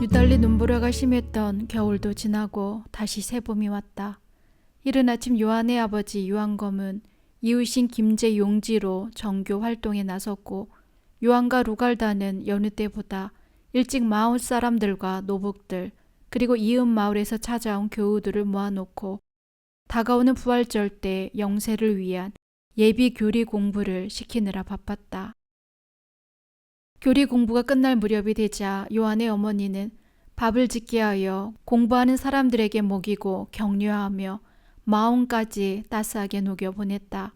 유달리 눈보라가 심했던 겨울도 지나고 다시 새봄이 왔다. 이른 아침 요한의 아버지 요한검은 이웃인 김제 용지로 정교 활동에 나섰고, 요한과 루갈다는 여느 때보다 일찍 마을 사람들과 노복들, 그리고 이웃 마을에서 찾아온 교우들을 모아놓고 다가오는 부활절 때 영세를 위한 예비 교리 공부를 시키느라 바빴다. 교리 공부가 끝날 무렵이 되자 요한의 어머니는 밥을 짓게 하여 공부하는 사람들에게 먹이고 격려하며 마음까지 따스하게 녹여보냈다.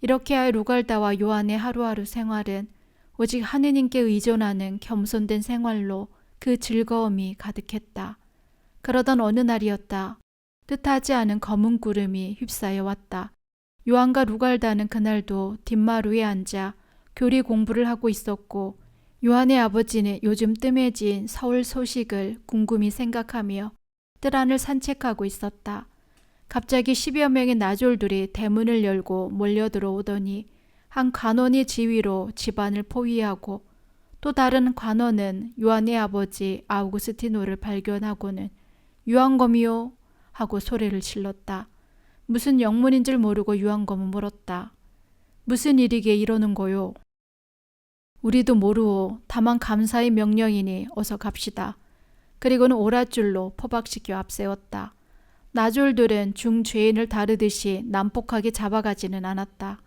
이렇게 하여 루갈다와 요한의 하루하루 생활은 오직 하느님께 의존하는 겸손된 생활로 그 즐거움이 가득했다. 그러던 어느 날이었다. 뜻하지 않은 검은 구름이 휩싸여 왔다. 요한과 루갈다는 그날도 뒷마루에 앉아 교리 공부를 하고 있었고, 요한의 아버지는 요즘 뜸해진 서울 소식을 궁금히 생각하며 뜰 안을 산책하고 있었다. 갑자기 10여 명의 나졸들이 대문을 열고 몰려들어오더니 한 관원의 지휘로 집안을 포위하고, 또 다른 관원은 요한의 아버지 아우구스티노를 발견하고는 요한검이요 하고 소리를 질렀다. 무슨 영문인 줄 모르고 요한검은 물었다. 무슨 일이게 이러는 거요? 우리도 모르오. 다만 감사의 명령이니 어서 갑시다. 그리고는 오랏줄로 포박시켜 앞세웠다. 나졸들은 중죄인을 다루듯이 난폭하게 잡아가지는 않았다.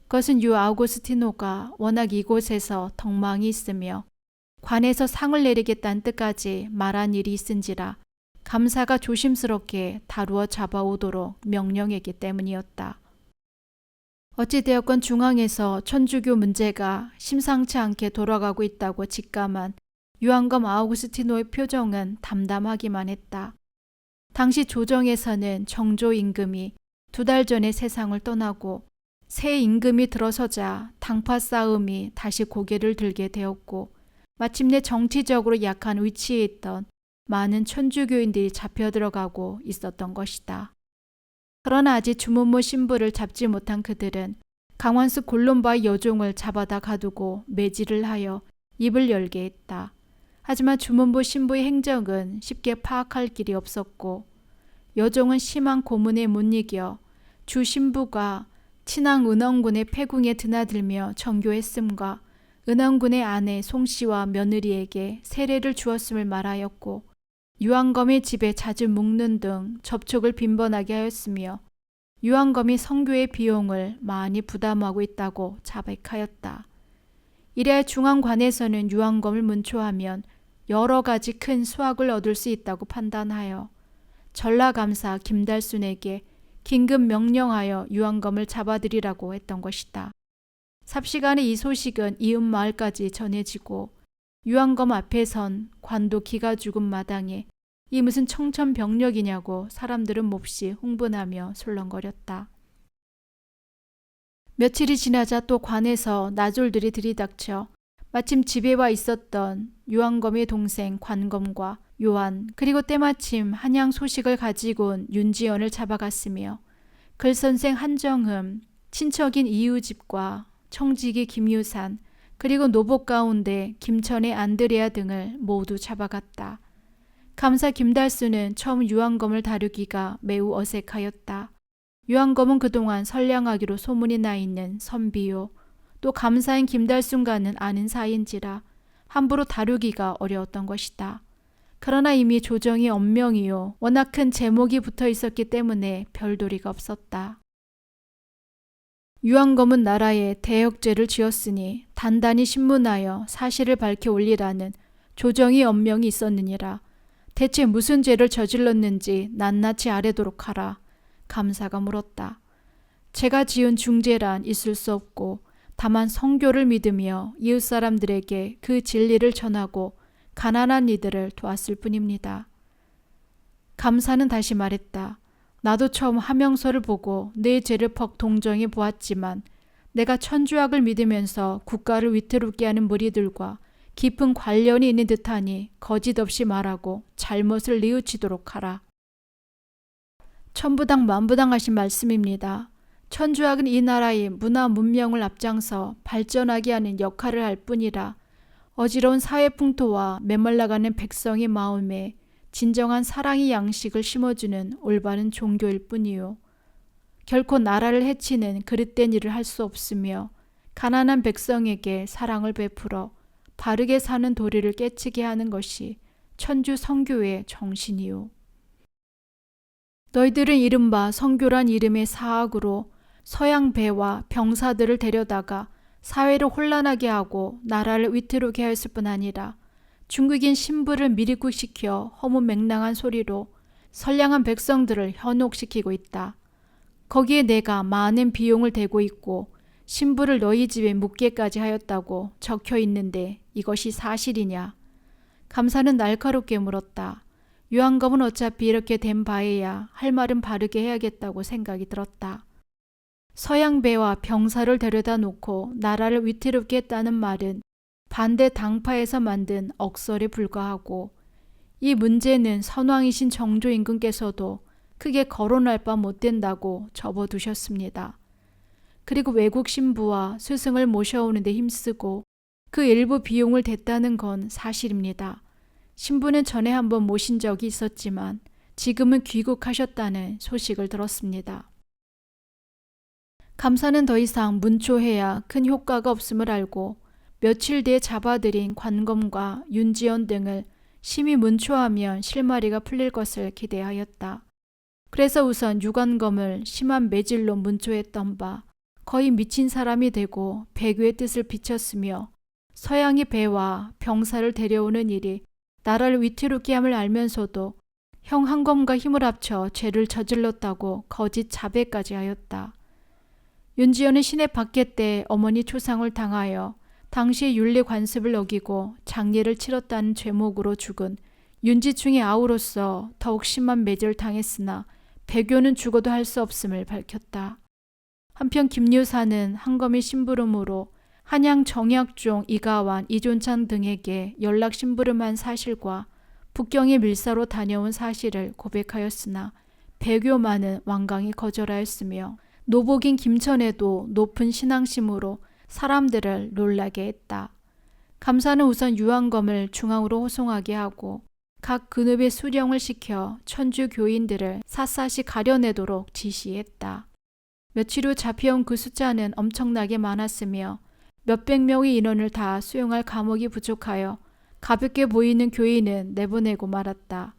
그것은 유 아우구스티노가 워낙 이곳에서 덕망이 있으며 관에서 상을 내리겠다는 뜻까지 말한 일이 있은지라 감사가 조심스럽게 다루어 잡아오도록 명령했기 때문이었다. 어찌되었건 중앙에서 천주교 문제가 심상치 않게 돌아가고 있다고 직감한 요한검 아우구스티노의 표정은 담담하기만 했다. 당시 조정에서는 정조 임금이 2달 전에 세상을 떠나고 새 임금이 들어서자 당파 싸움이 다시 고개를 들게 되었고, 마침내 정치적으로 약한 위치에 있던 많은 천주교인들이 잡혀 들어가고 있었던 것이다. 그러나 아직 주문모 신부를 잡지 못한 그들은 강완수 골룸바의 여종을 잡아다 가두고 매질을 하여 입을 열게 했다. 하지만 주문보 신부의 행적은 쉽게 파악할 길이 없었고, 여종은 심한 고문에 못 이겨 주 신부가 친왕 은왕군의 패궁에 드나들며 정교했음과 은왕군의 아내 송씨와 며느리에게 세례를 주었음을 말하였고, 유한검의 집에 자주 묵는 등 접촉을 빈번하게 하였으며 유한검이 성교의 비용을 많이 부담하고 있다고 자백하였다. 이래 중앙관에서는 유한검을 문초하면 여러 가지 큰 수확을 얻을 수 있다고 판단하여 전라감사 김달순에게 긴급 명령하여 유한검을 잡아들이라고 했던 것이다. 삽시간에 이 소식은 이웃 마을까지 전해지고, 유한검 앞에 선 관도 기가 죽은 마당에 이 무슨 청천벽력이냐고 사람들은 몹시 흥분하며 술렁거렸다. 며칠이 지나자 또 관에서 나졸들이 들이닥쳐 마침 집에 와 있었던 유한검의 동생 관검과 요한, 그리고 때마침 한양 소식을 가지고 온 윤지연을 잡아갔으며, 글선생 한정흠, 친척인 이유집과 청지기 김유산, 그리고 노복 가운데 김천의 안드레아 등을 모두 잡아갔다. 감사 김달수는 처음 유한검을 다루기가 매우 어색하였다. 유한검은 그동안 선량하기로 소문이 나 있는 선비요, 또 감사인 김달순과는 아는 사이인지라 함부로 다루기가 어려웠던 것이다. 그러나 이미 조정이 엄명이요 워낙 큰 제목이 붙어 있었기 때문에 별도리가 없었다. 유한검은 나라에 대역죄를 지었으니 단단히 신문하여 사실을 밝혀 올리라는 조정이 엄명이 있었느니라. 대체 무슨 죄를 저질렀는지 낱낱이 아뢰도록 하라. 감사가 물었다. 제가 지은 중죄란 있을 수 없고, 다만 성교를 믿으며 이웃 사람들에게 그 진리를 전하고 가난한 이들을 도왔을 뿐입니다. 감사는 다시 말했다. 나도 처음 하명서를 보고 내 죄를 퍽 동정해 보았지만, 내가 천주학을 믿으면서 국가를 위태롭게 하는 무리들과 깊은 관련이 있는 듯하니 거짓 없이 말하고 잘못을 뉘우치도록 하라. 천부당 만부당하신 말씀입니다. 천주학은 이 나라의 문화 문명을 앞장서 발전하게 하는 역할을 할 뿐이라 어지러운 사회 풍토와 메말라가는 백성의 마음에 진정한 사랑의 양식을 심어주는 올바른 종교일 뿐이요. 결코 나라를 해치는 그릇된 일을 할 수 없으며 가난한 백성에게 사랑을 베풀어 바르게 사는 도리를 깨치게 하는 것이 천주 성교의 정신이요. 너희들은 이른바 성교란 이름의 사학으로 서양 배와 병사들을 데려다가 사회를 혼란하게 하고 나라를 위태롭게 하였을 뿐 아니라 중국인 신부를 미리국시켜 허무맹랑한 소리로 선량한 백성들을 현혹시키고 있다. 거기에 내가 많은 비용을 대고 있고 신부를 너희 집에 묵게까지 하였다고 적혀 있는데 이것이 사실이냐? 감사는 날카롭게 물었다. 유한검은 어차피 이렇게 된 바에야 할 말은 바르게 해야겠다고 생각이 들었다. 서양배와 병사를 데려다 놓고 나라를 위태롭게 했다는 말은 반대 당파에서 만든 억설에 불과하고 이 문제는 선왕이신 정조 임금께서도 크게 거론할 바 못 된다고 접어두셨습니다. 그리고 외국 신부와 스승을 모셔오는 데 힘쓰고 그 일부 비용을 댔다는 건 사실입니다. 신부는 전에 한번 모신 적이 있었지만 지금은 귀국하셨다는 소식을 들었습니다. 감사는 더 이상 문초해야 큰 효과가 없음을 알고 며칠 뒤에 잡아들인 관검과 윤지연 등을 심히 문초하면 실마리가 풀릴 것을 기대하였다. 그래서 우선 유관검을 심한 매질로 문초했던 바 거의 미친 사람이 되고 배교의 뜻을 비쳤으며 서양의 배와 병사를 데려오는 일이 나라를 위태롭게 함을 알면서도 형 한검과 힘을 합쳐 죄를 저질렀다고 거짓 자백까지 하였다. 윤지연은 시내 박해 때 어머니 초상을 당하여 당시의 윤리 관습을 어기고 장례를 치렀다는 죄목으로 죽은 윤지충의 아우로서 더욱 심한 매질을 당했으나 배교는 죽어도 할 수 없음을 밝혔다. 한편 김유사는 한검의 심부름으로 한양 정약종 이가완 이존찬 등에게 연락 심부름한 사실과 북경의 밀사로 다녀온 사실을 고백하였으나 배교만은 완강히 거절하였으며 노복인 김천에도 높은 신앙심으로 사람들을 놀라게 했다. 감사는 우선 유한검을 중앙으로 호송하게 하고 각 근읍에 수령을 시켜 천주 교인들을 샅샅이 가려내도록 지시했다. 며칠 후 잡혀온 그 숫자는 엄청나게 많았으며 몇백 명의 인원을 다 수용할 감옥이 부족하여 가볍게 보이는 교인은 내보내고 말았다.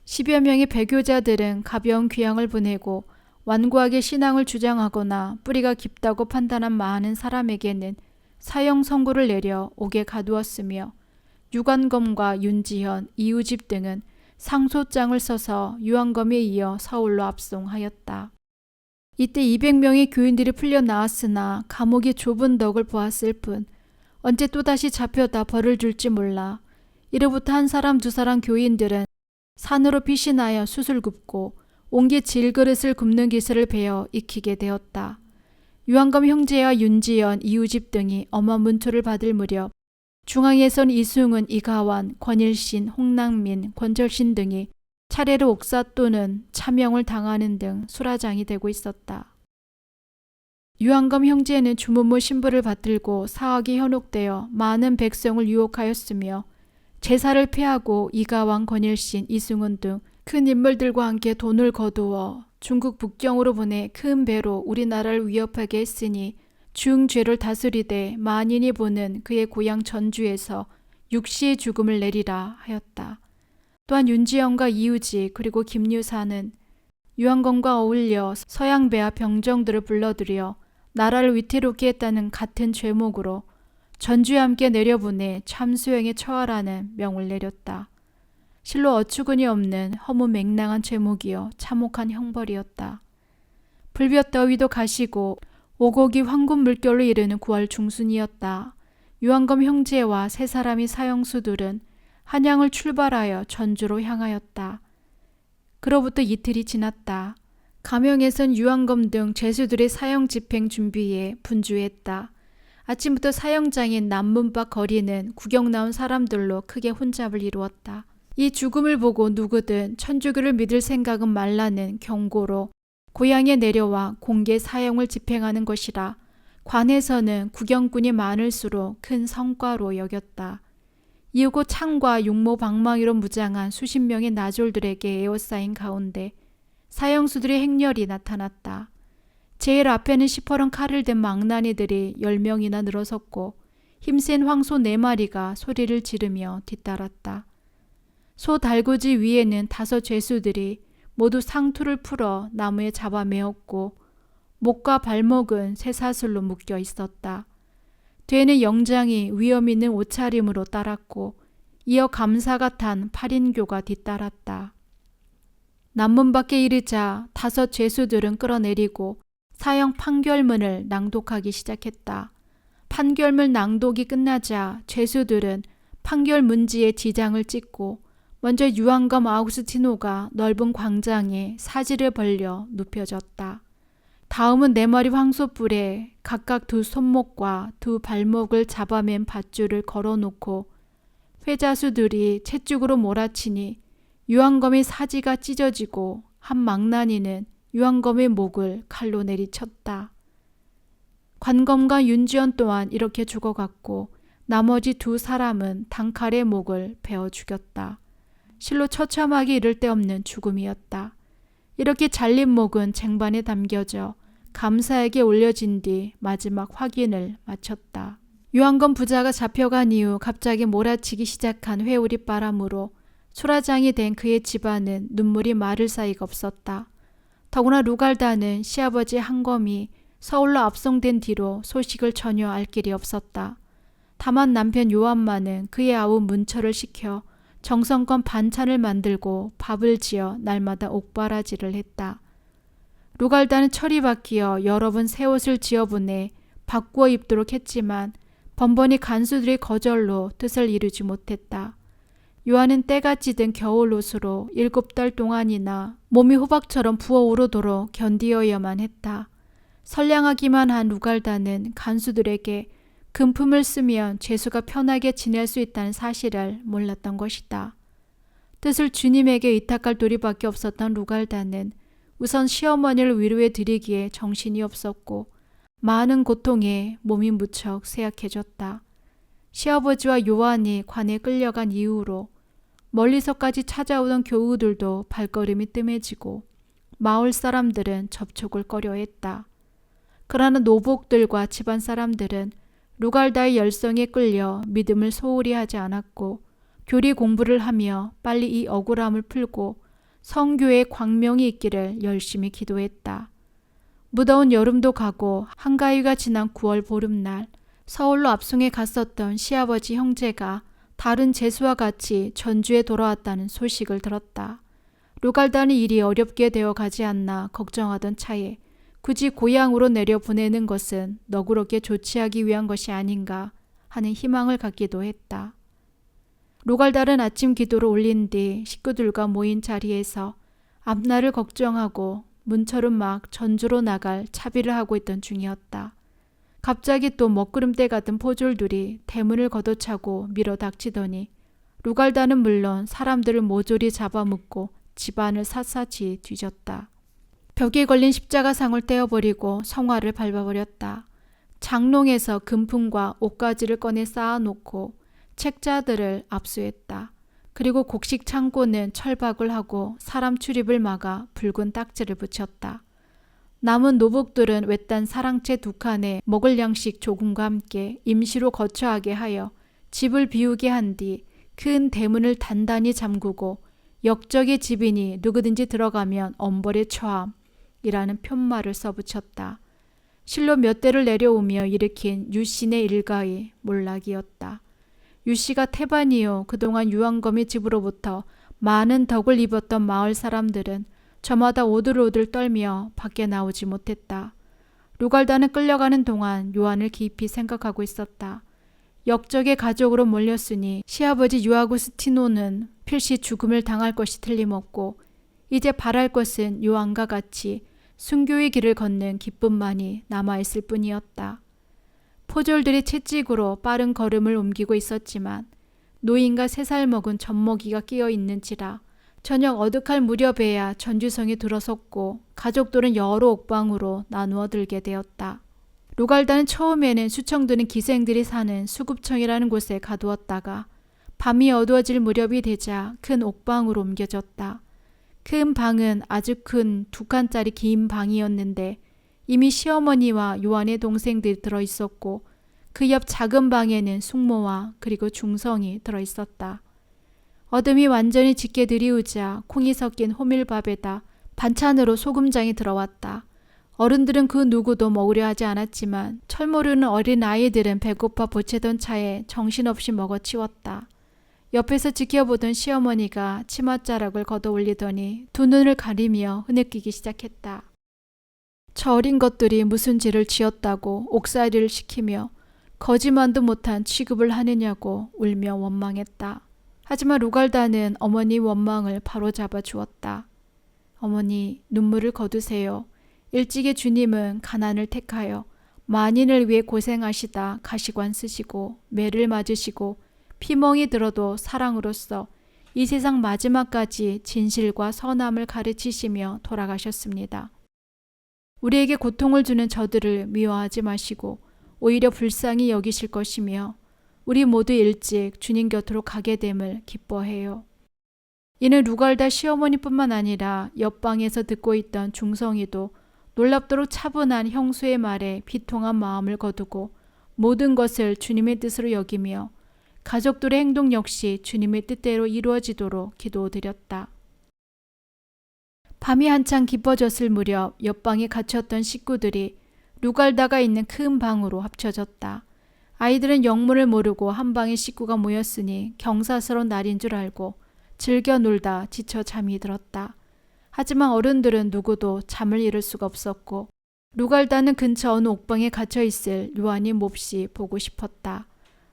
10여 명의 배교자들은 가벼운 귀향을 보내고 완고하게 신앙을 주장하거나 뿌리가 깊다고 판단한 많은 사람에게는 사형 선고를 내려 옥에 가두었으며 유관검과 윤지현, 이우집 등은 상소장을 써서 유한검에 이어 서울로 압송하였다. 이때 200명의 교인들이 풀려 나왔으나 감옥의 좁은 덕을 보았을 뿐 언제 또다시 잡혀다 벌을 줄지 몰라 이로부터 한 사람 두 사람 교인들은 산으로 피신하여 숯을 굽고 옹기 질그릇을 굽는 기술을 배워 익히게 되었다. 유한검 형제와 윤지연, 이우집 등이 엄한 문초를 받을 무렵 중앙에선 이승훈, 이가완, 권일신, 홍랑민, 권철신 등이 차례로 옥사 또는 차명을 당하는 등 수라장이 되고 있었다. 유한검 형제는 주문모 신부를 받들고 사학에 현혹되어 많은 백성을 유혹하였으며 제사를 폐하고 이가왕, 권일신, 이승훈 등 큰 인물들과 함께 돈을 거두어 중국 북경으로 보내 큰 배로 우리나라를 위협하게 했으니 중죄를 다스리되 만인이 보는 그의 고향 전주에서 육시의 죽음을 내리라 하였다. 또한 윤지영과 이우지 그리고 김유사는 유한검과 어울려 서양배와 병정들을 불러들여 나라를 위태롭게 했다는 같은 죄목으로 전주에 함께 내려보내 참수형에 처하라는 명을 내렸다. 실로 어처구니 없는 허무맹랑한 죄목이여 참혹한 형벌이었다. 불볕 더위도 가시고 오곡이 황금 물결로 이르는 9월 중순이었다. 유한검 형제와 세 사람의 사형수들은 한양을 출발하여 전주로 향하였다. 그로부터 이틀이 지났다. 가명에선 유한검 등 죄수들의 사형 집행 준비에 분주했다. 아침부터 사형장인 남문밖 거리는 구경 나온 사람들로 크게 혼잡을 이루었다. 이 죽음을 보고 누구든 천주교를 믿을 생각은 말라는 경고로 고향에 내려와 공개 사형을 집행하는 것이라 관에서는 구경꾼이 많을수록 큰 성과로 여겼다. 이윽고 창과 용모 방망이로 무장한 수십 명의 나졸들에게 에워싸인 가운데 사형수들의 행렬이 나타났다. 제일 앞에는 시퍼런 칼을 든 망나니들이 10명이나 늘어섰고 힘센 황소 4마리가 소리를 지르며 뒤따랐다. 소 달구지 위에는 5 죄수들이 모두 상투를 풀어 나무에 잡아매었고 목과 발목은 쇠사슬로 묶여 있었다. 뒤에는 영장이 위험 있는 옷차림으로 따랐고 이어 감사가 탄 8인교가 뒤따랐다. 남문 밖에 이르자 5 죄수들은 끌어내리고 사형 판결문을 낭독하기 시작했다. 판결문 낭독이 끝나자 죄수들은 판결 문지에 지장을 찍고 먼저 유한검 아우구스티노가 넓은 광장에 사지를 벌려 눕혀졌다. 다음은 4마리 황소뿔에 각각 2 손목과 2 발목을 잡아맨 밧줄을 걸어놓고 회자수들이 채찍으로 몰아치니 유한검의 사지가 찢어지고 한 망나니는 유한검의 목을 칼로 내리쳤다. 관검과 윤지원 또한 이렇게 죽어갔고 나머지 2 사람은 단칼에 목을 베어 죽였다. 실로 처참하게 이를 데 없는 죽음이었다. 이렇게 잘린 목은 쟁반에 담겨져 감사에게 올려진 뒤 마지막 확인을 마쳤다. 유한검 부자가 잡혀간 이후 갑자기 몰아치기 시작한 회오리 바람으로 수라장이 된 그의 집안은 눈물이 마를 사이가 없었다. 더구나 루갈다는 시아버지 한검이 서울로 압송된 뒤로 소식을 전혀 알 길이 없었다. 다만 남편 요한만은 그의 아우 문철을 시켜 정성껏 반찬을 만들고 밥을 지어 날마다 옥바라지를 했다. 루갈다는 철이 바뀌어 여러 번 새 옷을 지어보내 바꾸어 입도록 했지만 번번이 간수들의 거절로 뜻을 이루지 못했다. 요한은 때가 찌든 겨울 옷으로 7달 동안이나 몸이 호박처럼 부어오르도록 견디어야만 했다. 선량하기만 한 루갈다는 간수들에게 금품을 쓰면 죄수가 편하게 지낼 수 있다는 사실을 몰랐던 것이다. 뜻을 주님에게 의탁할 도리밖에 없었던 루갈다는 우선 시어머니를 위로해 드리기에 정신이 없었고 많은 고통에 몸이 무척 쇠약해졌다. 시아버지와 요한이 관에 끌려간 이후로 멀리서까지 찾아오던 교우들도 발걸음이 뜸해지고 마을 사람들은 접촉을 꺼려했다. 그러나 노복들과 집안 사람들은 루갈다의 열성에 끌려 믿음을 소홀히 하지 않았고 교리 공부를 하며 빨리 이 억울함을 풀고 성교의 광명이 있기를 열심히 기도했다. 무더운 여름도 가고 한가위가 지난 9월 보름날 서울로 압송에 갔었던 시아버지 형제가 다른 제수와 같이 전주에 돌아왔다는 소식을 들었다. 루갈다는 일이 어렵게 되어 가지 않나 걱정하던 차에 굳이 고향으로 내려보내는 것은 너그럽게 조치하기 위한 것이 아닌가 하는 희망을 갖기도 했다. 루갈다는 아침 기도를 올린 뒤 식구들과 모인 자리에서 앞날을 걱정하고 문철은 막 전주로 나갈 차비를 하고 있던 중이었다. 갑자기 또 먹구름대 같은 포졸들이 대문을 걷어차고 밀어 닥치더니 루갈다는 물론 사람들을 모조리 잡아먹고 집안을 샅샅이 뒤졌다. 벽에 걸린 십자가상을 떼어버리고 성화를 밟아버렸다. 장롱에서 금품과 옷가지를 꺼내 쌓아놓고 책자들을 압수했다. 그리고 곡식 창고는 철박을 하고 사람 출입을 막아 붉은 딱지를 붙였다. 남은 노복들은 외딴 사랑채 2칸에 먹을 양식 조금과 함께 임시로 거처하게 하여 집을 비우게 한 뒤 큰 대문을 단단히 잠그고 역적의 집이니 누구든지 들어가면 엄벌에 처함이라는 편말을 써붙였다. 실로 몇 대를 내려오며 일으킨 유신의 일가의 몰락이었다. 유씨가 태반 이후 그동안 유한검의 집으로부터 많은 덕을 입었던 마을 사람들은 저마다 오들오들 떨며 밖에 나오지 못했다. 루갈다는 끌려가는 동안 요한을 깊이 생각하고 있었다. 역적의 가족으로 몰렸으니 시아버지 유아구스티노는 필시 죽음을 당할 것이 틀림없고 이제 바랄 것은 요한과 같이 순교의 길을 걷는 기쁨만이 남아있을 뿐이었다. 포졸들이 채찍으로 빠른 걸음을 옮기고 있었지만 노인과 3살 먹은 젖먹이가 끼어 있는지라 저녁 어둑할 무렵에야 전주성에 들어섰고 가족들은 여러 옥방으로 나누어 들게 되었다. 루갈다는 처음에는 수청드는 기생들이 사는 수급청이라는 곳에 가두었다가 밤이 어두워질 무렵이 되자 큰 옥방으로 옮겨졌다. 큰 방은 아주 큰 2칸짜리 긴 방이었는데 이미 시어머니와 요한의 동생들이 들어있었고 그 옆 작은 방에는 숙모와 그리고 중성이 들어있었다. 어둠이 완전히 짙게 들이우자 콩이 섞인 호밀밥에다 반찬으로 소금장이 들어왔다. 어른들은 그 누구도 먹으려 하지 않았지만 철모르는 어린 아이들은 배고파 보채던 차에 정신없이 먹어치웠다. 옆에서 지켜보던 시어머니가 치맛자락을 걷어 올리더니 두 눈을 가리며 흐느끼기 시작했다. 저 어린 것들이 무슨 죄를 지었다고 옥살이를 시키며 거지만도 못한 취급을 하느냐고 울며 원망했다. 하지만 루갈다는 어머니 원망을 바로잡아 주었다. 어머니, 눈물을 거두세요. 일찍이 주님은 가난을 택하여 만인을 위해 고생하시다 가시관 쓰시고 매를 맞으시고 피멍이 들어도 사랑으로서 이 세상 마지막까지 진실과 선함을 가르치시며 돌아가셨습니다. 우리에게 고통을 주는 저들을 미워하지 마시고 오히려 불쌍히 여기실 것이며 우리 모두 일찍 주님 곁으로 가게 됨을 기뻐해요. 이는 루갈다 시어머니뿐만 아니라 옆방에서 듣고 있던 중성이도 놀랍도록 차분한 형수의 말에 비통한 마음을 거두고 모든 것을 주님의 뜻으로 여기며 가족들의 행동 역시 주님의 뜻대로 이루어지도록 기도드렸다. 밤이 한창 깊어졌을 무렵 옆방에 갇혔던 식구들이 루갈다가 있는 큰 방으로 합쳐졌다. 아이들은 영문을 모르고 한 방에 식구가 모였으니 경사스러운 날인 줄 알고 즐겨 놀다 지쳐 잠이 들었다. 하지만 어른들은 누구도 잠을 이룰 수가 없었고 루갈다는 근처 어느 옥방에 갇혀 있을 요한이 몹시 보고 싶었다.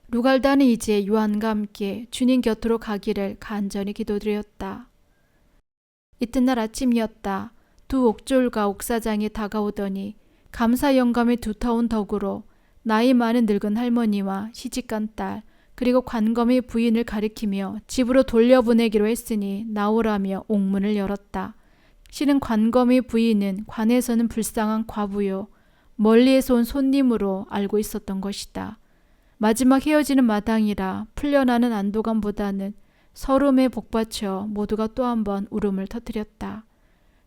루갈다는 이제 요한과 함께 주님 곁으로 가기를 간절히 기도드렸다. 이튿날 아침이었다. 두 옥졸과 옥사장이 다가오더니 감사 영감의 두터운 덕으로 나이 많은 늙은 할머니와 시집간 딸 그리고 관검의 부인을 가리키며 집으로 돌려보내기로 했으니 나오라며 옥문을 열었다. 실은 관검의 부인은 관에서는 불쌍한 과부요 멀리에서 온 손님으로 알고 있었던 것이다. 마지막 헤어지는 마당이라 풀려나는 안도감보다는 서름에 복받쳐 모두가 또 한 번 울음을 터뜨렸다.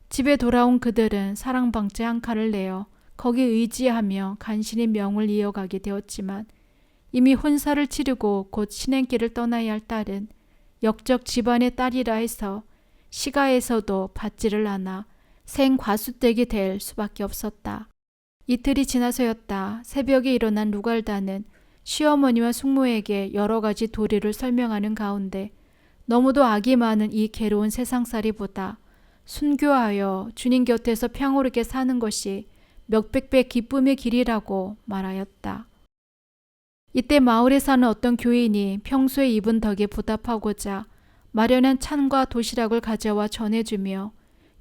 집에 돌아온 그들은 사랑방째 한 칸을 내어 거기에 의지하며 간신히 명을 이어가게 되었지만 이미 혼사를 치르고 곧 신행길을 떠나야 할 딸은 역적 집안의 딸이라 해서 시가에서도 받지를 않아 생과수댁이 될 수밖에 없었다. 이틀이 지나서였다. 새벽에 일어난 루갈다는 시어머니와 숙모에게 여러 가지 도리를 설명하는 가운데 너무도 악이 많은 이 괴로운 세상살이보다 순교하여 주님 곁에서 평오르게 사는 것이 몇백 배 기쁨의 길이라고 말하였다. 이때 마을에 사는 어떤 교인이 평소에 입은 덕에 보답하고자 마련한 찬과 도시락을 가져와 전해주며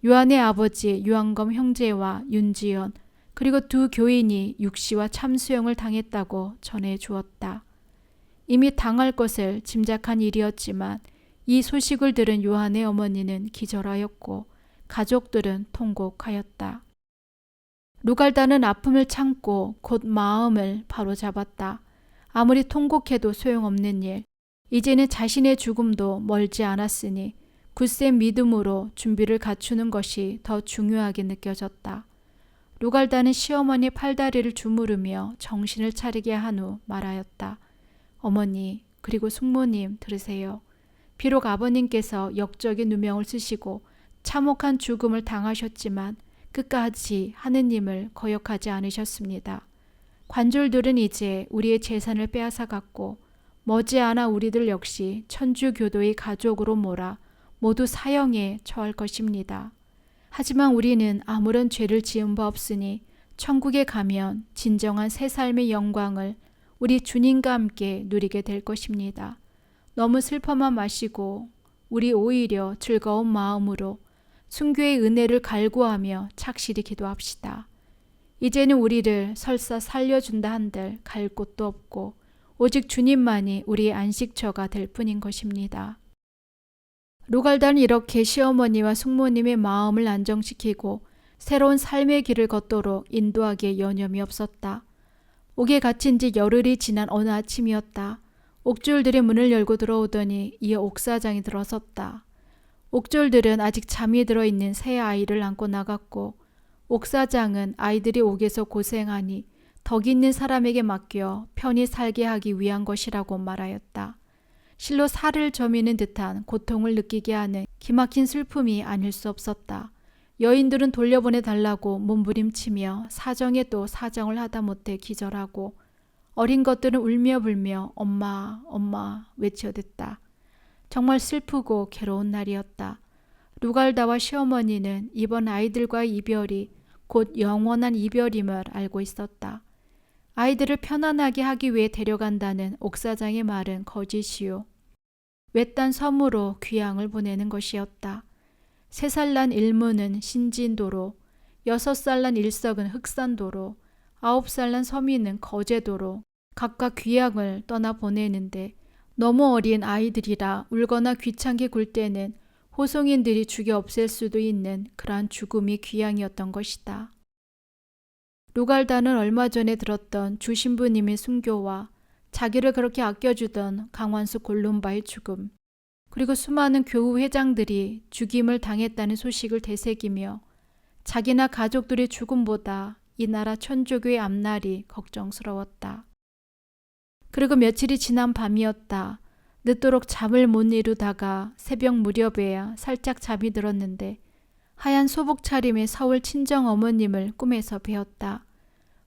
요한의 아버지 요한검 형제와 윤지연 그리고 두 교인이 육시와 참수형을 당했다고 전해주었다. 이미 당할 것을 짐작한 일이었지만 이 소식을 들은 요한의 어머니는 기절하였고 가족들은 통곡하였다. 루갈다는 아픔을 참고 곧 마음을 바로잡았다. 아무리 통곡해도 소용없는 일, 이제는 자신의 죽음도 멀지 않았으니 굳센 믿음으로 준비를 갖추는 것이 더 중요하게 느껴졌다. 루갈다는 시어머니 팔다리를 주무르며 정신을 차리게 한 후 말하였다. 어머니 그리고 숙모님 들으세요. 비록 아버님께서 역적인 누명을 쓰시고 참혹한 죽음을 당하셨지만 끝까지 하느님을 거역하지 않으셨습니다. 관졸들은 이제 우리의 재산을 빼앗아갔고 머지않아 우리들 역시 천주교도의 가족으로 몰아 모두 사형에 처할 것입니다. 하지만 우리는 아무런 죄를 지은 바 없으니 천국에 가면 진정한 새 삶의 영광을 우리 주님과 함께 누리게 될 것입니다. 너무 슬퍼만 마시고 우리 오히려 즐거운 마음으로 순교의 은혜를 갈구하며 착실히 기도합시다. 이제는 우리를 설사 살려준다 한들 갈 곳도 없고 오직 주님만이 우리의 안식처가 될 뿐인 것입니다. 루갈다는 이렇게 시어머니와 숙모님의 마음을 안정시키고 새로운 삶의 길을 걷도록 인도하기에 여념이 없었다. 옥에 갇힌 지 열흘이 지난 어느 아침이었다. 옥졸들이 문을 열고 들어오더니 이어 옥사장이 들어섰다. 옥졸들은 아직 잠이 들어있는 새 아이를 안고 나갔고 옥사장은 아이들이 옥에서 고생하니 덕 있는 사람에게 맡겨 편히 살게 하기 위한 것이라고 말하였다. 실로 살을 저미는 듯한 고통을 느끼게 하는 기막힌 슬픔이 아닐 수 없었다. 여인들은 돌려보내달라고 몸부림치며 사정에 또 사정을 하다 못해 기절하고 어린 것들은 울며 불며 엄마 엄마 외쳐댔다. 정말 슬프고 괴로운 날이었다. 루갈다와 시어머니는 이번 아이들과의 이별이 곧 영원한 이별임을 알고 있었다. 아이들을 편안하게 하기 위해 데려간다는 옥사장의 말은 거짓이요. 외딴 섬으로 귀향을 보내는 것이었다. 3살 난 일문은 신진도로, 6살 난 일석은 흑산도로, 9살 난 서민은 거제도로 각각 귀향을 떠나보내는데 너무 어린 아이들이라 울거나 귀찮게 굴 때는 호송인들이 죽여 없앨 수도 있는 그러한 죽음이 귀향이었던 것이다. 루갈다는 얼마 전에 들었던 주신부님의 순교와 자기를 그렇게 아껴주던 강완수 골룸바의 죽음, 그리고 수많은 교우 회장들이 죽임을 당했다는 소식을 되새기며 자기나 가족들의 죽음보다 이 나라 천주교의 앞날이 걱정스러웠다. 그리고 며칠이 지난 밤이었다. 늦도록 잠을 못 이루다가 새벽 무렵에야 살짝 잠이 들었는데 하얀 소복 차림의 서울 친정 어머님을 꿈에서 뵈었다.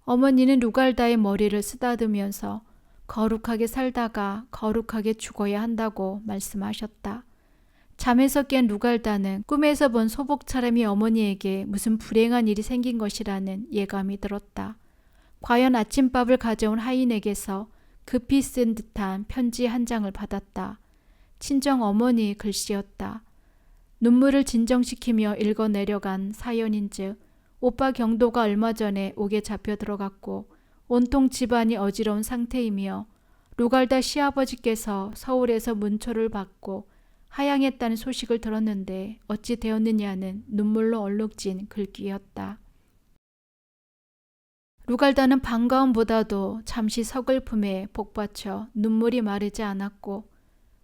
어머니는 루갈다의 머리를 쓰다듬으면서 거룩하게 살다가 거룩하게 죽어야 한다고 말씀하셨다. 잠에서 깬 루갈다는 꿈에서 본 소복 차림의 어머니에게 무슨 불행한 일이 생긴 것이라는 예감이 들었다. 과연 아침밥을 가져온 하인에게서 급히 쓴 듯한 편지 한 장을 받았다. 친정 어머니 글씨였다. 눈물을 진정시키며 읽어내려간 사연인즉 오빠 경도가 얼마 전에 옥에 잡혀 들어갔고 온통 집안이 어지러운 상태이며 루갈다 시아버지께서 서울에서 문초를 받고 하양했다는 소식을 들었는데 어찌 되었느냐는 눈물로 얼룩진 글귀였다. 루갈다는 반가움보다도 잠시 서글픔에 복받쳐 눈물이 마르지 않았고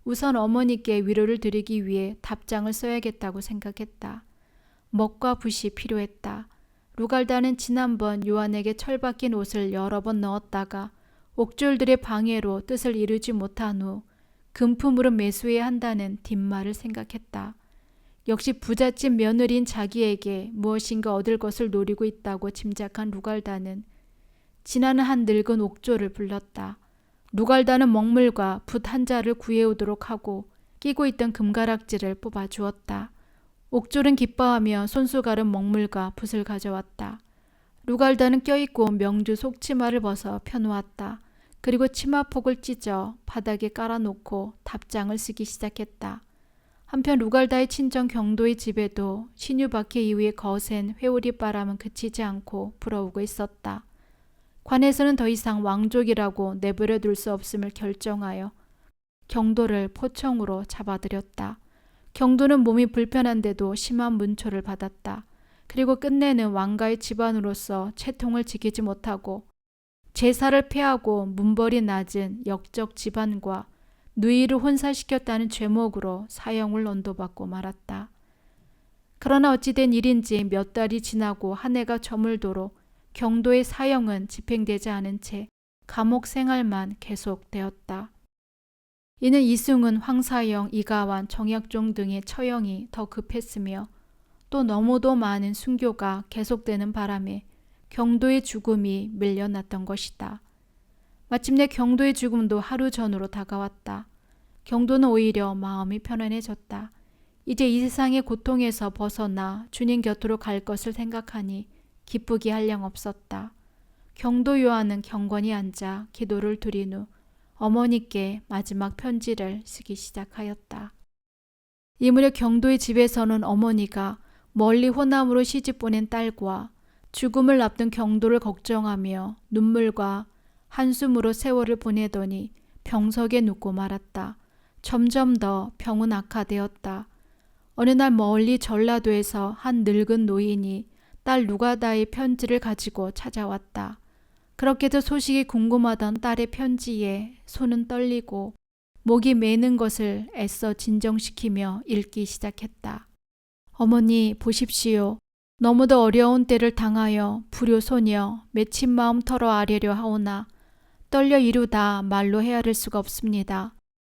우선 어머니께 위로를 드리기 위해 답장을 써야겠다고 생각했다. 먹과 붓이 필요했다. 루갈다는 지난번 요한에게 철박힌 옷을 여러 번 넣었다가 옥졸들의 방해로 뜻을 이루지 못한 후 금품으로 매수해야 한다는 뒷말을 생각했다. 역시 부잣집 며느리인 자기에게 무엇인가 얻을 것을 노리고 있다고 짐작한 루갈다는 지나는 한 늙은 옥졸을 불렀다. 루갈다는 먹물과 붓 한 자를 구해오도록 하고 끼고 있던 금가락지를 뽑아 주었다. 옥졸은 기뻐하며 손수 가른 먹물과 붓을 가져왔다. 루갈다는 껴입고 온 명주 속치마를 벗어 펴놓았다. 그리고 치마폭을 찢어 바닥에 깔아놓고 답장을 쓰기 시작했다. 한편 루갈다의 친정 경도의 집에도 신유박해 이후에 거센 회오리 바람은 그치지 않고 불어오고 있었다. 관에서는 더 이상 왕족이라고 내버려 둘 수 없음을 결정하여 경도를 포청으로 잡아들였다. 경도는 몸이 불편한데도 심한 문초를 받았다. 그리고 끝내는 왕가의 집안으로서 채통을 지키지 못하고 제사를 폐하고 문벌이 낮은 역적 집안과 누이를 혼사시켰다는 죄목으로 사형을 언도받고 말았다. 그러나 어찌된 일인지 몇 달이 지나고 한 해가 저물도록 경도의 사형은 집행되지 않은 채 감옥 생활만 계속되었다. 이는 이승훈, 황사영, 이가완, 정약종 등의 처형이 더 급했으며 또 너무도 많은 순교가 계속되는 바람에 경도의 죽음이 밀려났던 것이다. 마침내 경도의 죽음도 하루 전으로 다가왔다. 경도는 오히려 마음이 편안해졌다. 이제 이 세상의 고통에서 벗어나 주님 곁으로 갈 것을 생각하니 기쁘기 한량없었다. 경도 요한은 경건히 앉아 기도를 드린 후 어머니께 마지막 편지를 쓰기 시작하였다. 이 무렵 경도의 집에서는 어머니가 멀리 호남으로 시집 보낸 딸과 죽음을 앞둔 경도를 걱정하며 눈물과 한숨으로 세월을 보내더니 병석에 눕고 말았다. 점점 더 병은 악화되었다. 어느 날 멀리 전라도에서 한 늙은 노인이 딸 루갈다의 편지를 가지고 찾아왔다. 그렇게도 소식이 궁금하던 딸의 편지에 손은 떨리고 목이 메는 것을 애써 진정시키며 읽기 시작했다. 어머니 보십시오. 너무도 어려운 때를 당하여 불효소녀 맺힌 마음 털어 아뢰려 하오나 떨려 이루다 말로 헤아릴 수가 없습니다.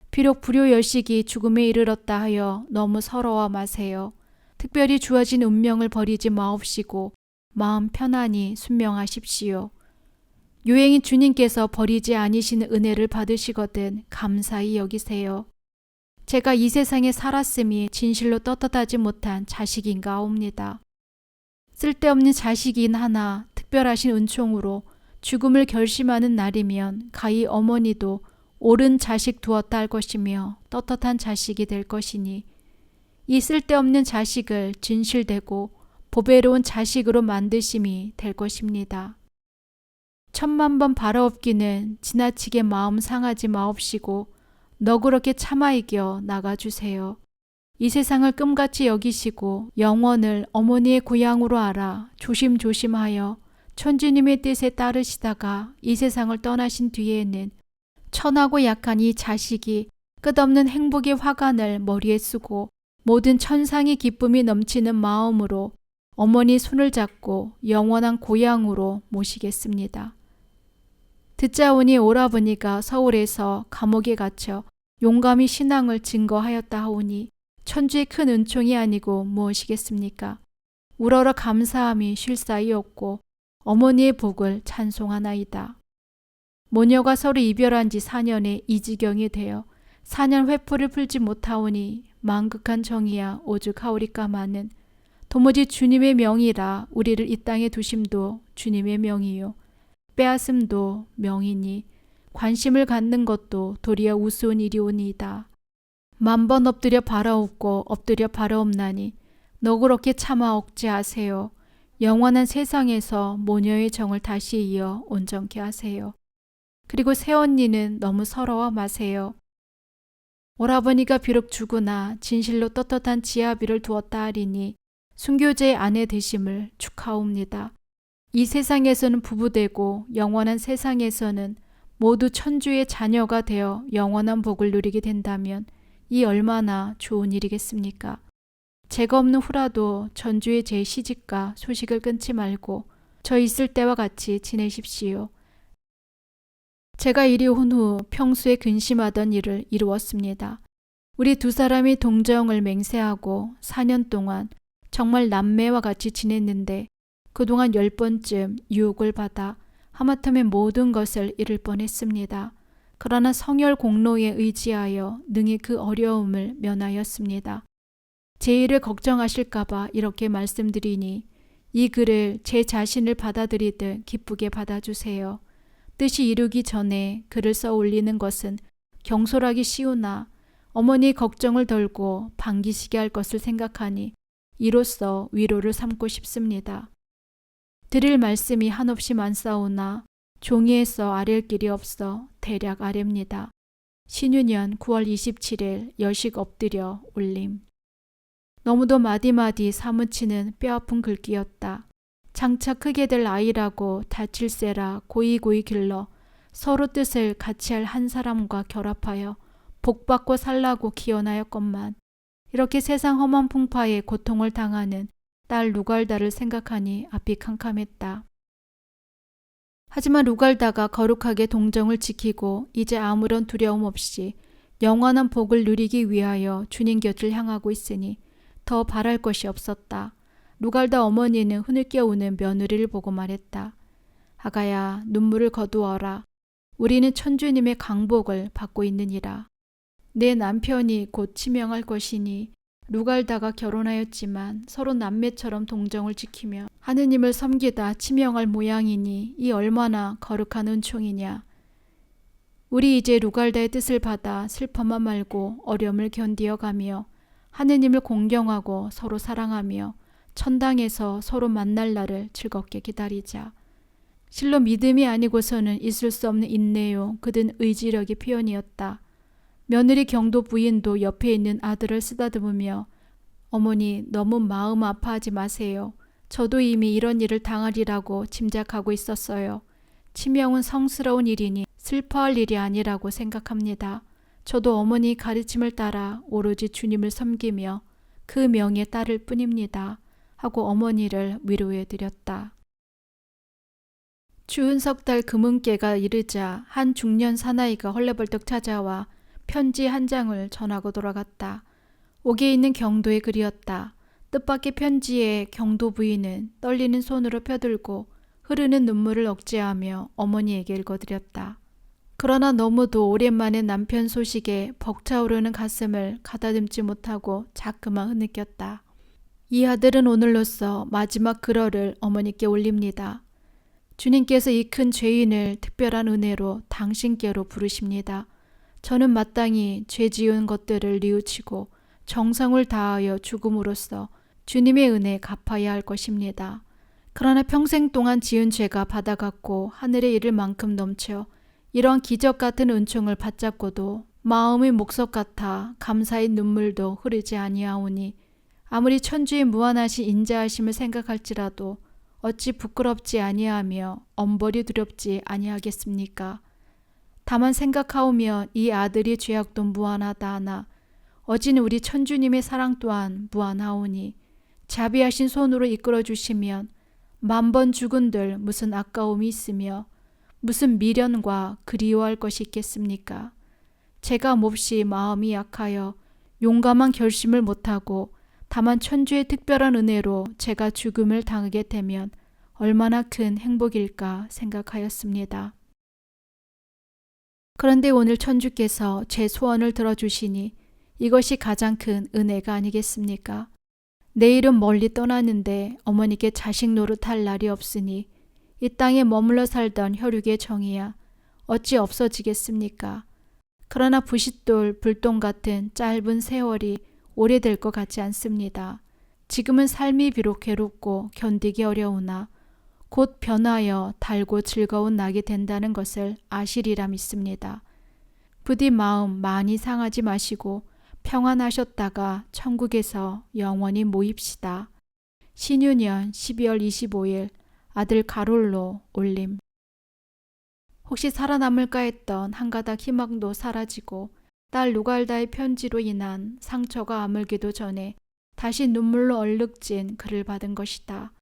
비록 불효여식이 죽음에 이르렀다 하여 너무 서러워 마세요. 특별히 주어진 운명을 버리지 마옵시고 마음 편안히 순명하십시오. 유행인 주님께서 버리지 아니시는 은혜를 받으시거든 감사히 여기세요. 제가 이 세상에 살았음이 진실로 떳떳하지 못한 자식인가옵니다. 쓸데없는 자식인 하나 특별하신 은총으로 죽음을 결심하는 날이면 가히 어머니도 옳은 자식 두었다 할 것이며 떳떳한 자식이 될 것이니 이 쓸데없는 자식을 진실되고 보배로운 자식으로 만드심이 될 것입니다. 천만 번 바라옵기는 지나치게 마음 상하지 마옵시고 너그럽게 참아 이겨 나가주세요. 이 세상을 끔같이 여기시고 영원을 어머니의 고향으로 알아 조심조심하여 천주님의 뜻에 따르시다가 이 세상을 떠나신 뒤에는 천하고 약한 이 자식이 끝없는 행복의 화관을 머리에 쓰고 모든 천상의 기쁨이 넘치는 마음으로 어머니 손을 잡고 영원한 고향으로 모시겠습니다. 듣자오니 오라버니가 서울에서 감옥에 갇혀 용감히 신앙을 증거하였다 하오니 천주의 큰 은총이 아니고 무엇이겠습니까? 우러러 감사함이 쉴 사이 없고 어머니의 복을 찬송하나이다. 모녀가 서로 이별한 지 4년에 이 지경이 되어 4년 회포를 풀지 못하오니 망극한 정이야 오죽하오리까마는 도무지 주님의 명이라 우리를 이 땅에 두심도 주님의 명이요 빼앗음도 명이니 관심을 갖는 것도 도리어 우스운 일이오니이다. 만번 엎드려 바라옵고 엎드려 바라옵나니 너그럽게 참아 억제하세요. 영원한 세상에서 모녀의 정을 다시 이어 온전케 하세요. 그리고 새언니는 너무 서러워 마세요. 오라버니가 비록 죽으나 진실로 떳떳한 지아비를 두었다 하리니 순교제의 아내 되심을 축하옵니다. 이 세상에서는 부부되고 영원한 세상에서는 모두 천주의 자녀가 되어 영원한 복을 누리게 된다면 이 얼마나 좋은 일이겠습니까? 제가 없는 후라도 전주의 제 시집과 소식을 끊지 말고 저 있을 때와 같이 지내십시오. 제가 이리 온 후 평소에 근심하던 일을 이루었습니다. 우리 두 사람이 동정을 맹세하고 4년 동안 정말 남매와 같이 지냈는데 그동안 10번쯤 유혹을 받아 하마터면 모든 것을 잃을 뻔했습니다. 그러나 성혈 공로에 의지하여 능히 그 어려움을 면하였습니다. 제 일을 걱정하실까봐 이렇게 말씀드리니 이 글을 제 자신을 받아들이듯 기쁘게 받아주세요. 뜻이 이루기 전에 글을 써 올리는 것은 경솔하기 쉬우나 어머니 걱정을 덜고 반기시게 할 것을 생각하니 이로써 위로를 삼고 싶습니다. 드릴 말씀이 한없이 많사오나 종이에서 아랠 길이 없어 대략 아랩니다. 신유년 9월 27일 여식 엎드려 올림. 너무도 마디마디 사무치는 뼈아픈 글귀였다. 장차 크게 될 아이라고 다칠세라 고이고이 길러 서로 뜻을 같이 할 한 사람과 결합하여 복받고 살라고 기원하였건만 이렇게 세상 험한 풍파에 고통을 당하는 딸 루갈다를 생각하니 앞이 캄캄했다. 하지만 루갈다가 거룩하게 동정을 지키고 이제 아무런 두려움 없이 영원한 복을 누리기 위하여 주님 곁을 향하고 있으니 더 바랄 것이 없었다. 루갈다 어머니는 흐느껴오는 며느리를 보고 말했다. 아가야, 눈물을 거두어라. 우리는 천주님의 강복을 받고 있느니라. 내 남편이 곧 치명할 것이니 루갈다가 결혼하였지만 서로 남매처럼 동정을 지키며 하느님을 섬기다 치명할 모양이니 이 얼마나 거룩한 은총이냐. 우리 이제 루갈다의 뜻을 받아 슬퍼만 말고 어려움을 견디어가며 하느님을 공경하고 서로 사랑하며 천당에서 서로 만날 날을 즐겁게 기다리자. 실로 믿음이 아니고서는 있을 수 없는 인내요 그든 의지력의 표현이었다. 며느리 경도 부인도 옆에 있는 아들을 쓰다듬으며 어머니 너무 마음 아파하지 마세요. 저도 이미 이런 일을 당하리라고 짐작하고 있었어요. 치명은 성스러운 일이니 슬퍼할 일이 아니라고 생각합니다. 저도 어머니 가르침을 따라 오로지 주님을 섬기며 그 명에 따를 뿐입니다. 하고 어머니를 위로해 드렸다. 추운 석 달 금은깨가 이르자 한 중년 사나이가 헐레벌떡 찾아와 편지 한 장을 전하고 돌아갔다. 옥에 있는 경도의 글이었다. 뜻밖의 편지에 경도 부인은 떨리는 손으로 펴들고 흐르는 눈물을 억제하며 어머니에게 읽어드렸다. 그러나 너무도 오랜만에 남편 소식에 벅차오르는 가슴을 가다듬지 못하고 자꾸만 흐느꼈다. 이 아들은 오늘로써 마지막 글어를 어머니께 올립니다. 주님께서 이 큰 죄인을 특별한 은혜로 당신께로 부르십니다. 저는 마땅히 죄 지은 것들을 뉘우치고 정성을 다하여 죽음으로써 주님의 은혜 갚아야 할 것입니다. 그러나 평생 동안 지은 죄가 바다같고 하늘에 이를 만큼 넘쳐 이런 기적 같은 은총을 받잡고도 마음의 목석 같아 감사의 눈물도 흐르지 아니하오니 아무리 천주의 무한하신 인자하심을 생각할지라도 어찌 부끄럽지 아니하며 엄벌이 두렵지 아니하겠습니까? 다만 생각하오면 이 아들이 죄악도 무한하다 하나 어진 우리 천주님의 사랑 또한 무한하오니 자비하신 손으로 이끌어 주시면 만번 죽은들 무슨 아까움이 있으며 무슨 미련과 그리워할 것이 있겠습니까? 제가 몹시 마음이 약하여 용감한 결심을 못하고 다만 천주의 특별한 은혜로 제가 죽음을 당하게 되면 얼마나 큰 행복일까 생각하였습니다. 그런데 오늘 천주께서 제 소원을 들어주시니 이것이 가장 큰 은혜가 아니겠습니까? 내일은 멀리 떠나는데 어머니께 자식 노릇할 날이 없으니 이 땅에 머물러 살던 혈육의 정이야 어찌 없어지겠습니까? 그러나 부싯돌, 불똥 같은 짧은 세월이 오래될 것 같지 않습니다. 지금은 삶이 비록 괴롭고 견디기 어려우나 곧 변하여 달고 즐거운 낙이 된다는 것을 아시리라 믿습니다. 부디 마음 많이 상하지 마시고 평안하셨다가 천국에서 영원히 모입시다. 신유년 12월 25일 아들 가롤로 올림. 혹시 살아남을까 했던 한 가닥 희망도 사라지고 딸 루갈다의 편지로 인한 상처가 아물기도 전에 다시 눈물로 얼룩진 글을 받은 것이다.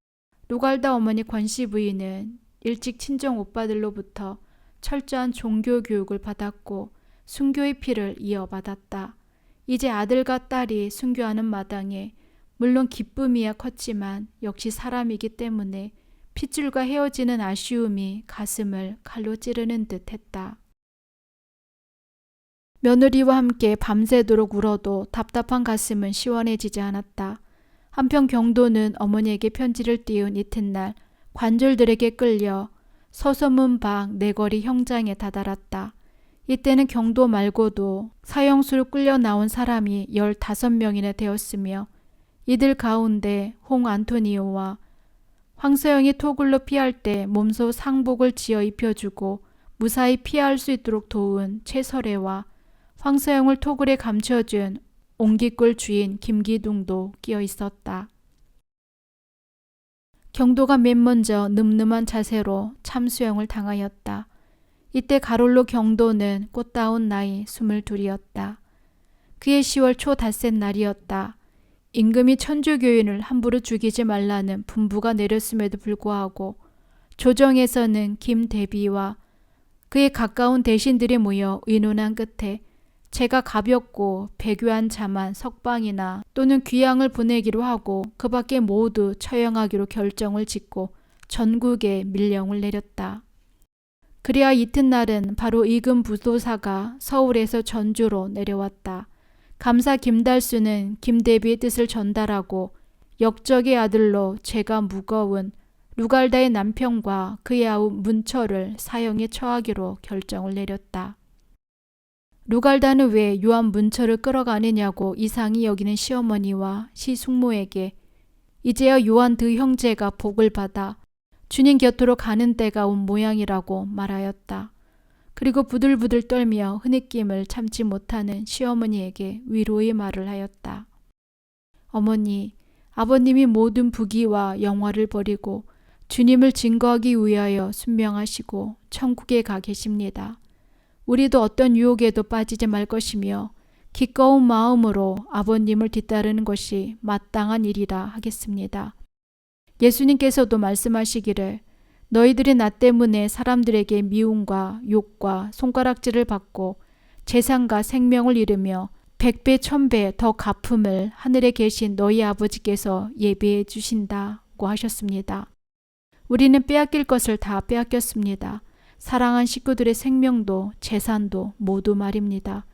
루갈다 어머니 권씨 부인은 일찍 친정 오빠들로부터 철저한 종교 교육을 받았고 순교의 피를 이어받았다. 이제 아들과 딸이 순교하는 마당에 물론 기쁨이야 컸지만 역시 사람이기 때문에 핏줄과 헤어지는 아쉬움이 가슴을 칼로 찌르는 듯 했다. 며느리와 함께 밤새도록 울어도 답답한 가슴은 시원해지지 않았다. 한편 경도는 어머니에게 편지를 띄운 이튿날 관졸들에게 끌려 서서문 밖 내거리 형장에 다다랐다. 이때는 경도 말고도 사형수로 끌려 나온 사람이 15명이나 되었으며 이들 가운데 홍 안토니오와 황서영이 토굴로 피할 때 몸소 상복을 지어 입혀주고 무사히 피할 수 있도록 도운 최설애와 황서영을 토굴에 감춰준 옹기꿀 주인 김기둥도 끼어 있었다. 경도가 맨 먼저 늠름한 자세로 참수형을 당하였다. 이때 가롤로 경도는 꽃다운 나이 22이었다. 그의 10월 초 닷새 날이었다. 임금이 천주교인을 함부로 죽이지 말라는 분부가 내렸음에도 불구하고 조정에서는 김대비와 그에 가까운 대신들이 모여 의논한 끝에 제가 가볍고 배교한 자만 석방이나 또는 귀양을 보내기로 하고 그 밖에 모두 처형하기로 결정을 짓고 전국에 밀령을 내렸다. 그리하 이튿날은 바로 이금 부도사가 서울에서 전주로 내려왔다. 감사 김달수는 김대비의 뜻을 전달하고 역적의 아들로 죄가 무거운 루갈다의 남편과 그의 아우 문철을 사형에 처하기로 결정을 내렸다. 루갈다는 왜 요한 문철을 끌어가느냐고 이상히 여기는 시어머니와 시숙모에게 이제야 요한 드 형제가 복을 받아 주님 곁으로 가는 때가 온 모양이라고 말하였다. 그리고 부들부들 떨며 흐느낌을 참지 못하는 시어머니에게 위로의 말을 하였다. 어머니, 아버님이 모든 부귀와 영화를 버리고 주님을 증거하기 위하여 순명하시고 천국에 가 계십니다. 우리도 어떤 유혹에도 빠지지 말 것이며 기꺼운 마음으로 아버님을 뒤따르는 것이 마땅한 일이라 하겠습니다. 예수님께서도 말씀하시기를 너희들이 나 때문에 사람들에게 미움과 욕과 손가락질을 받고 재산과 생명을 잃으며 100배 1000배 더 갚음을 하늘에 계신 너희 아버지께서 예비해 주신다고 하셨습니다. 우리는 빼앗길 것을 다 빼앗겼습니다. 사랑한 식구들의 생명도 재산도 모두 말입니다.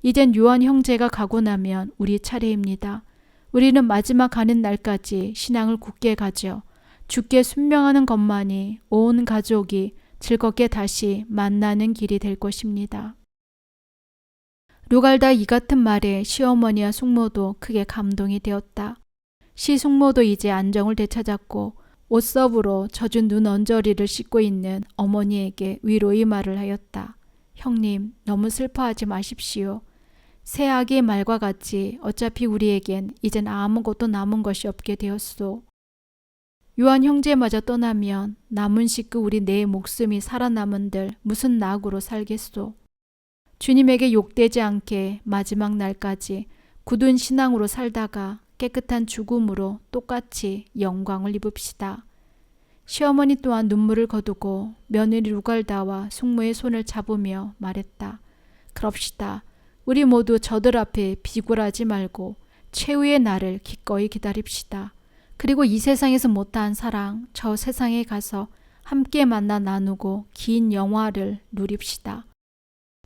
이젠 요한 형제가 가고 나면 우리 차례입니다. 우리는 마지막 가는 날까지 신앙을 굳게 가져 주께 순명하는 것만이 온 가족이 즐겁게 다시 만나는 길이 될 것입니다. 루갈다 이 같은 말에 시어머니와 숙모도 크게 감동이 되었다. 시숙모도 이제 안정을 되찾았고 옷섭으로 젖은 눈 언저리를 씻고 있는 어머니에게 위로의 말을 하였다. 형님, 너무 슬퍼하지 마십시오. 새 아기의 말과 같이 어차피 우리에겐 이젠 아무것도 남은 것이 없게 되었소. 요한 형제마저 떠나면 남은 식구 우리 네 목숨이 살아남은들 무슨 낙으로 살겠소. 주님에게 욕되지 않게 마지막 날까지 굳은 신앙으로 살다가 깨끗한 죽음으로 똑같이 영광을 입읍시다. 시어머니 또한 눈물을 거두고 며느리 루갈다와 숙모의 손을 잡으며 말했다. 그럽시다. 우리 모두 저들 앞에 비굴하지 말고 최후의 날을 기꺼이 기다립시다. 그리고 이 세상에서 못한 사랑 저 세상에 가서 함께 만나 나누고 긴 영화를 누립시다.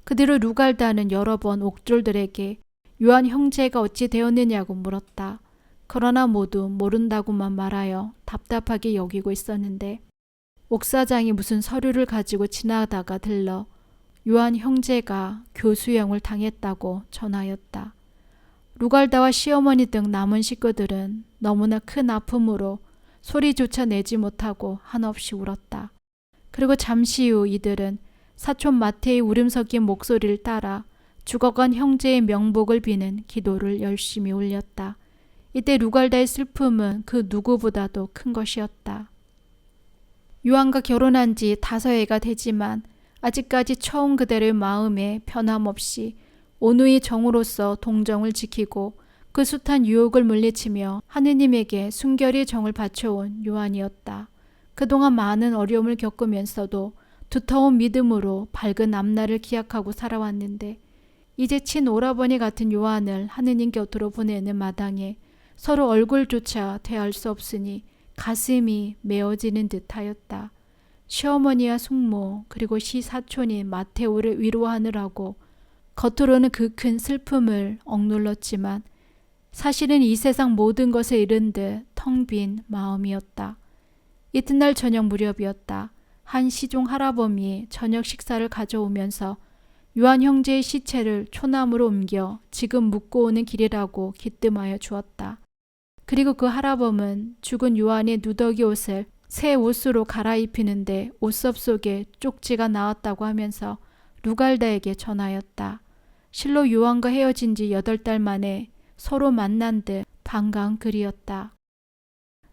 그대로 루갈다는 여러 번 옥졸들에게 요한 형제가 어찌 되었느냐고 물었다. 그러나 모두 모른다고만 말하여 답답하게 여기고 있었는데 옥사장이 무슨 서류를 가지고 지나다가 들러 요한 형제가 교수형을 당했다고 전하였다. 루갈다와 시어머니 등 남은 식구들은 너무나 큰 아픔으로 소리조차 내지 못하고 한없이 울었다. 그리고 잠시 후 이들은 사촌 마태의 울음 섞인 목소리를 따라 죽어간 형제의 명복을 비는 기도를 열심히 올렸다. 이때 루갈다의 슬픔은 그 누구보다도 큰 것이었다. 요한과 결혼한 지 5해가 되지만 아직까지 처음 그대로의 마음에 변함없이 온누이 정으로서 동정을 지키고 그 숱한 유혹을 물리치며 하느님에게 순결히 정을 바쳐온 요한이었다. 그동안 많은 어려움을 겪으면서도 두터운 믿음으로 밝은 앞날을 기약하고 살아왔는데 이제 친오라버니 같은 요한을 하느님 곁으로 보내는 마당에 서로 얼굴조차 대할 수 없으니 가슴이 메어지는 듯하였다. 시어머니와 숙모 그리고 시사촌인 마테오를 위로하느라고 겉으로는 그 큰 슬픔을 억눌렀지만 사실은 이 세상 모든 것을 잃은 듯 텅 빈 마음이었다. 이튿날 저녁 무렵이었다. 한 시종 할아범이 저녁 식사를 가져오면서 요한 형제의 시체를 초남으로 옮겨 지금 묻고 오는 길이라고 기뜸하여 주었다. 그리고 그 할아범은 죽은 요한의 누더기 옷을 새 옷으로 갈아입히는데 옷섭 속에 쪽지가 나왔다고 하면서 루갈다에게 전하였다. 실로 요한과 헤어진 지 8달 만에 서로 만난 듯 반가운 글이었다.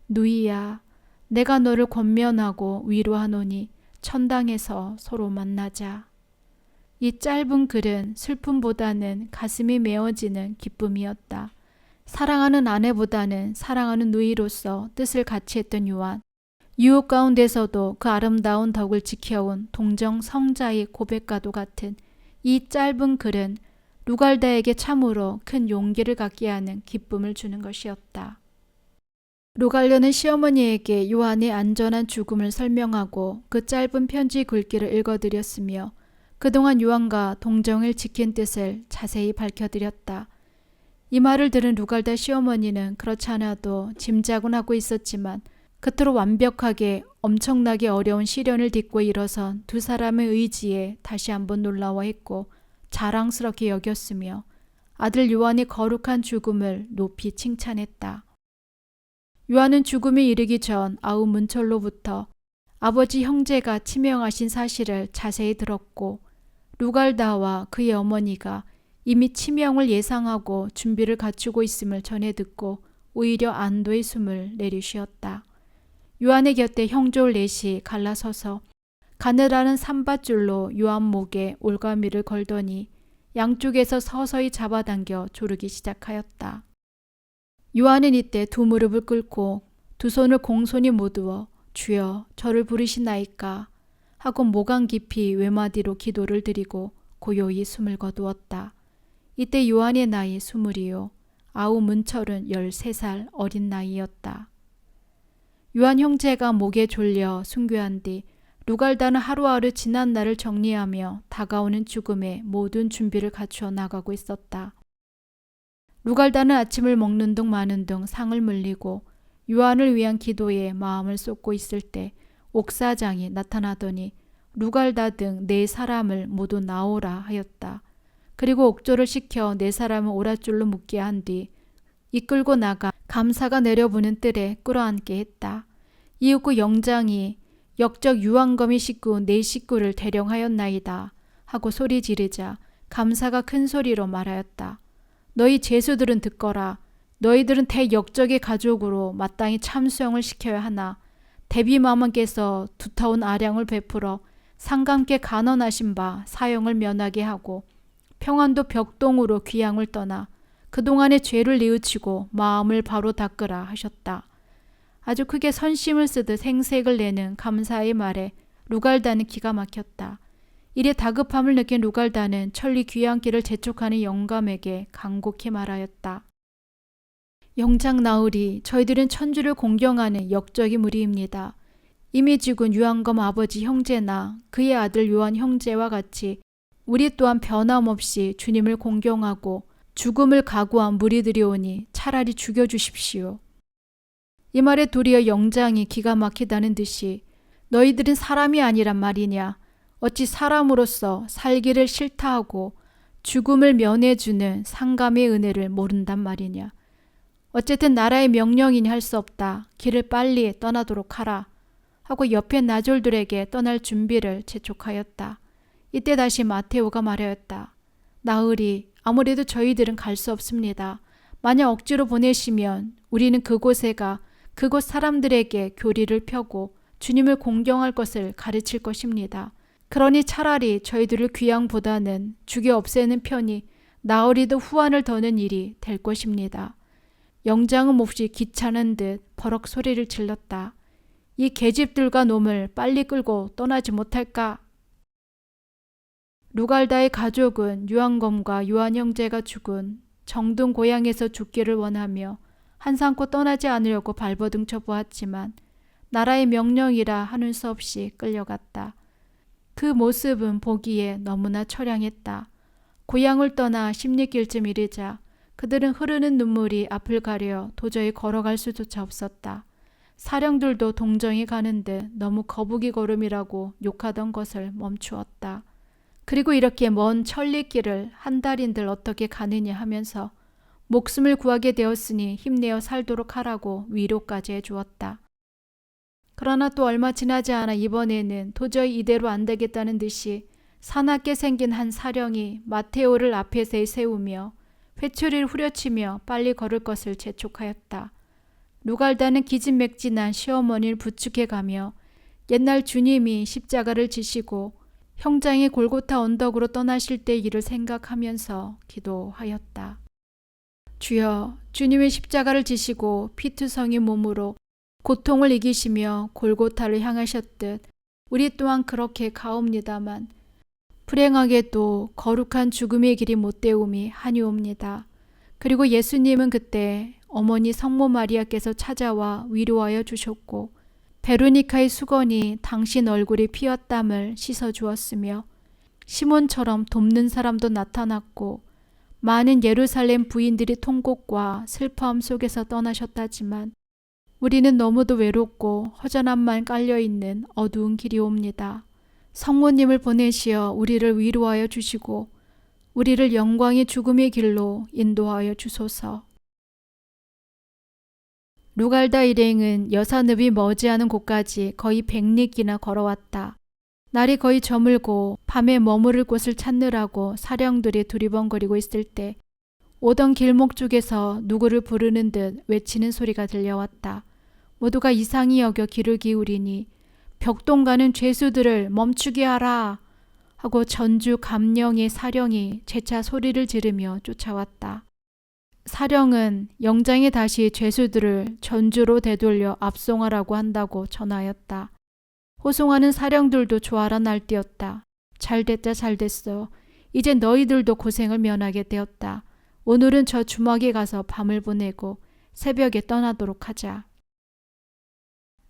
누이야, 내가 너를 권면하고 위로하노니 천당에서 서로 만나자. 이 짧은 글은 슬픔보다는 가슴이 메어지는 기쁨이었다. 사랑하는 아내보다는 사랑하는 누이로서 뜻을 같이 했던 요한. 유혹 가운데서도 그 아름다운 덕을 지켜온 동정 성자의 고백과도 같은 이 짧은 글은 루갈다에게 참으로 큰 용기를 갖게 하는 기쁨을 주는 것이었다. 루갈다는 시어머니에게 요한의 안전한 죽음을 설명하고 그 짧은 편지 글귀를 읽어드렸으며 그동안 요한과 동정을 지킨 뜻을 자세히 밝혀드렸다. 이 말을 들은 루갈다 시어머니는 그렇지 않아도 짐작은 하고 있었지만 그토록 완벽하게 엄청나게 어려운 시련을 딛고 일어선 두 사람의 의지에 다시 한번 놀라워했고 자랑스럽게 여겼으며 아들 요한의 거룩한 죽음을 높이 칭찬했다. 요한은 죽음에 이르기 전 아우 문철로부터 아버지 형제가 치명하신 사실을 자세히 들었고 루갈다와 그의 어머니가 이미 치명을 예상하고 준비를 갖추고 있음을 전해 듣고 오히려 안도의 숨을 내리쉬었다. 요한의 곁에 형제올 넷이 갈라서서 가느다란 산밧줄로 요한 목에 올가미를 걸더니 양쪽에서 서서히 잡아당겨 조르기 시작하였다. 요한은 이때 두 무릎을 꿇고 두 손을 공손히 모두어 주여 저를 부르시나이까 하고 모강 깊이 외마디로 기도를 드리고 고요히 숨을 거두었다. 이때 요한의 나이 20이요 아우 문철은 13살 어린 나이였다. 요한 형제가 목에 졸려 순교한 뒤 루갈다는 하루하루 지난 날을 정리하며 다가오는 죽음에 모든 준비를 갖추어 나가고 있었다. 루갈다는 아침을 먹는 둥 마는 둥 상을 물리고 요한을 위한 기도에 마음을 쏟고 있을 때 옥사장이 나타나더니 루갈다 등 4사람을 모두 나오라 하였다. 그리고 옥조를 시켜 4사람을 오랏줄로 묶게 한 뒤 이끌고 나가 감사가 내려부는 뜰에 끌어안게 했다. 이윽고 영장이 역적 유황거미 식구 4식구를 대령하였나이다 하고 소리 지르자 감사가 큰 소리로 말하였다. 너희 제수들은 듣거라. 너희들은 대역적의 가족으로 마땅히 참수형을 시켜야 하나 대비마마께서 두터운 아량을 베풀어 상감께 간언하신 바 사형을 면하게 하고 평안도 벽동으로 귀양을 떠나 그동안의 죄를 뉘우치고 마음을 바로 닦으라 하셨다. 아주 크게 선심을 쓰듯 생색을 내는 감사의 말에 루갈다는 기가 막혔다. 이래 다급함을 느낀 루갈다는 천리 귀양길을 재촉하는 영감에게 간곡히 말하였다. 영장 나으리, 저희들은 천주를 공경하는 역적의 무리입니다. 이미 죽은 유한검 아버지 형제나 그의 아들 요한 형제와 같이 우리 또한 변함없이 주님을 공경하고 죽음을 각오한 무리들이오니 차라리 죽여주십시오. 이 말에 도리어 영장이 기가 막히다는 듯이 너희들은 사람이 아니란 말이냐. 어찌 사람으로서 살기를 싫다하고 죽음을 면해주는 상감의 은혜를 모른단 말이냐. 어쨌든 나라의 명령이니 할 수 없다. 길을 빨리 떠나도록 하라. 하고 옆에 나졸들에게 떠날 준비를 재촉하였다. 이때 다시 마테오가 말하였다. 나으리, 아무래도 저희들은 갈 수 없습니다. 만약 억지로 보내시면 우리는 그곳에 가 그곳 사람들에게 교리를 펴고 주님을 공경할 것을 가르칠 것입니다. 그러니 차라리 저희들을 귀양보다는 죽여 없애는 편이 나으리도 후환을 더는 일이 될 것입니다. 영장은 몹시 귀찮은 듯 버럭 소리를 질렀다. 이 계집들과 놈을 빨리 끌고 떠나지 못할까? 루갈다의 가족은 유한검과 요한 형제가 죽은 정든 고향에서 죽기를 원하며 한산코 떠나지 않으려고 발버둥쳐 보았지만 나라의 명령이라 하는 수 없이 끌려갔다. 그 모습은 보기에 너무나 처량했다. 고향을 떠나 10리길쯤 이르자 그들은 흐르는 눈물이 앞을 가려 도저히 걸어갈 수조차 없었다. 사령들도 동정이 가는 듯 너무 거북이 걸음이라고 욕하던 것을 멈추었다. 그리고 이렇게 먼 천리길을 한 달인들 어떻게 가느냐 하면서 목숨을 구하게 되었으니 힘내어 살도록 하라고 위로까지 해주었다. 그러나 또 얼마 지나지 않아 이번에는 도저히 이대로 안 되겠다는 듯이 사납게 생긴 한 사령이 마테오를 앞에 세우며 회초리를 후려치며 빨리 걸을 것을 재촉하였다. 루갈다는 기진맥진한 시어머니를 부축해가며 옛날 주님이 십자가를 지시고 형장이 골고타 언덕으로 떠나실 때 일을 생각하면서 기도하였다. 주여, 주님의 십자가를 지시고 피투성이 몸으로 고통을 이기시며 골고타를 향하셨듯 우리 또한 그렇게 가옵니다만 불행하게도 거룩한 죽음의 길이 못되움이 한이옵니다. 그리고 예수님은 그때 어머니 성모 마리아께서 찾아와 위로하여 주셨고 베로니카의 수건이 당신 얼굴에 피었땀을 씻어주었으며 시몬처럼 돕는 사람도 나타났고 많은 예루살렘 부인들이 통곡과 슬퍼함 속에서 떠나셨다지만 우리는 너무도 외롭고 허전함만 깔려있는 어두운 길이옵니다. 성모님을 보내시어 우리를 위로하여 주시고 우리를 영광의 죽음의 길로 인도하여 주소서. 루갈다 일행은 여사늪이 머지않은 곳까지 거의 100리끼나 걸어왔다. 날이 거의 저물고 밤에 머무를 곳을 찾느라고 사령들이 두리번거리고 있을 때 오던 길목 쪽에서 누구를 부르는 듯 외치는 소리가 들려왔다. 모두가 이상히 여겨 귀를 기울이니 벽동 가는 죄수들을 멈추게 하라 하고 전주 감령의 사령이 재차 소리를 지르며 쫓아왔다. 사령은 영장에 다시 죄수들을 전주로 되돌려 압송하라고 한다고 전하였다. 호송하는 사령들도 조아라 날뛰었다. 잘됐다 잘됐어. 이제 너희들도 고생을 면하게 되었다. 오늘은 저 주막에 가서 밤을 보내고 새벽에 떠나도록 하자.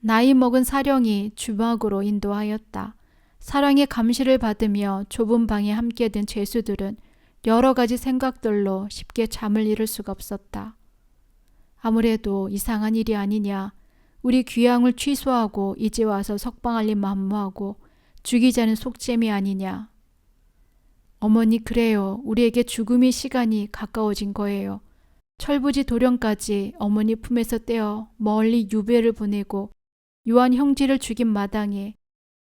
나이 먹은 사령이 주막으로 인도하였다. 사령의 감시를 받으며 좁은 방에 함께 든 죄수들은 여러 가지 생각들로 쉽게 잠을 이룰 수가 없었다. 아무래도 이상한 일이 아니냐. 우리 귀향을 취소하고 이제 와서 석방할 일 만무하고 죽이자는 속셈이 아니냐. 어머니 그래요. 우리에게 죽음의 시간이 가까워진 거예요. 철부지 도령까지 어머니 품에서 떼어 멀리 유배를 보내고 유한 형제를 죽인 마당에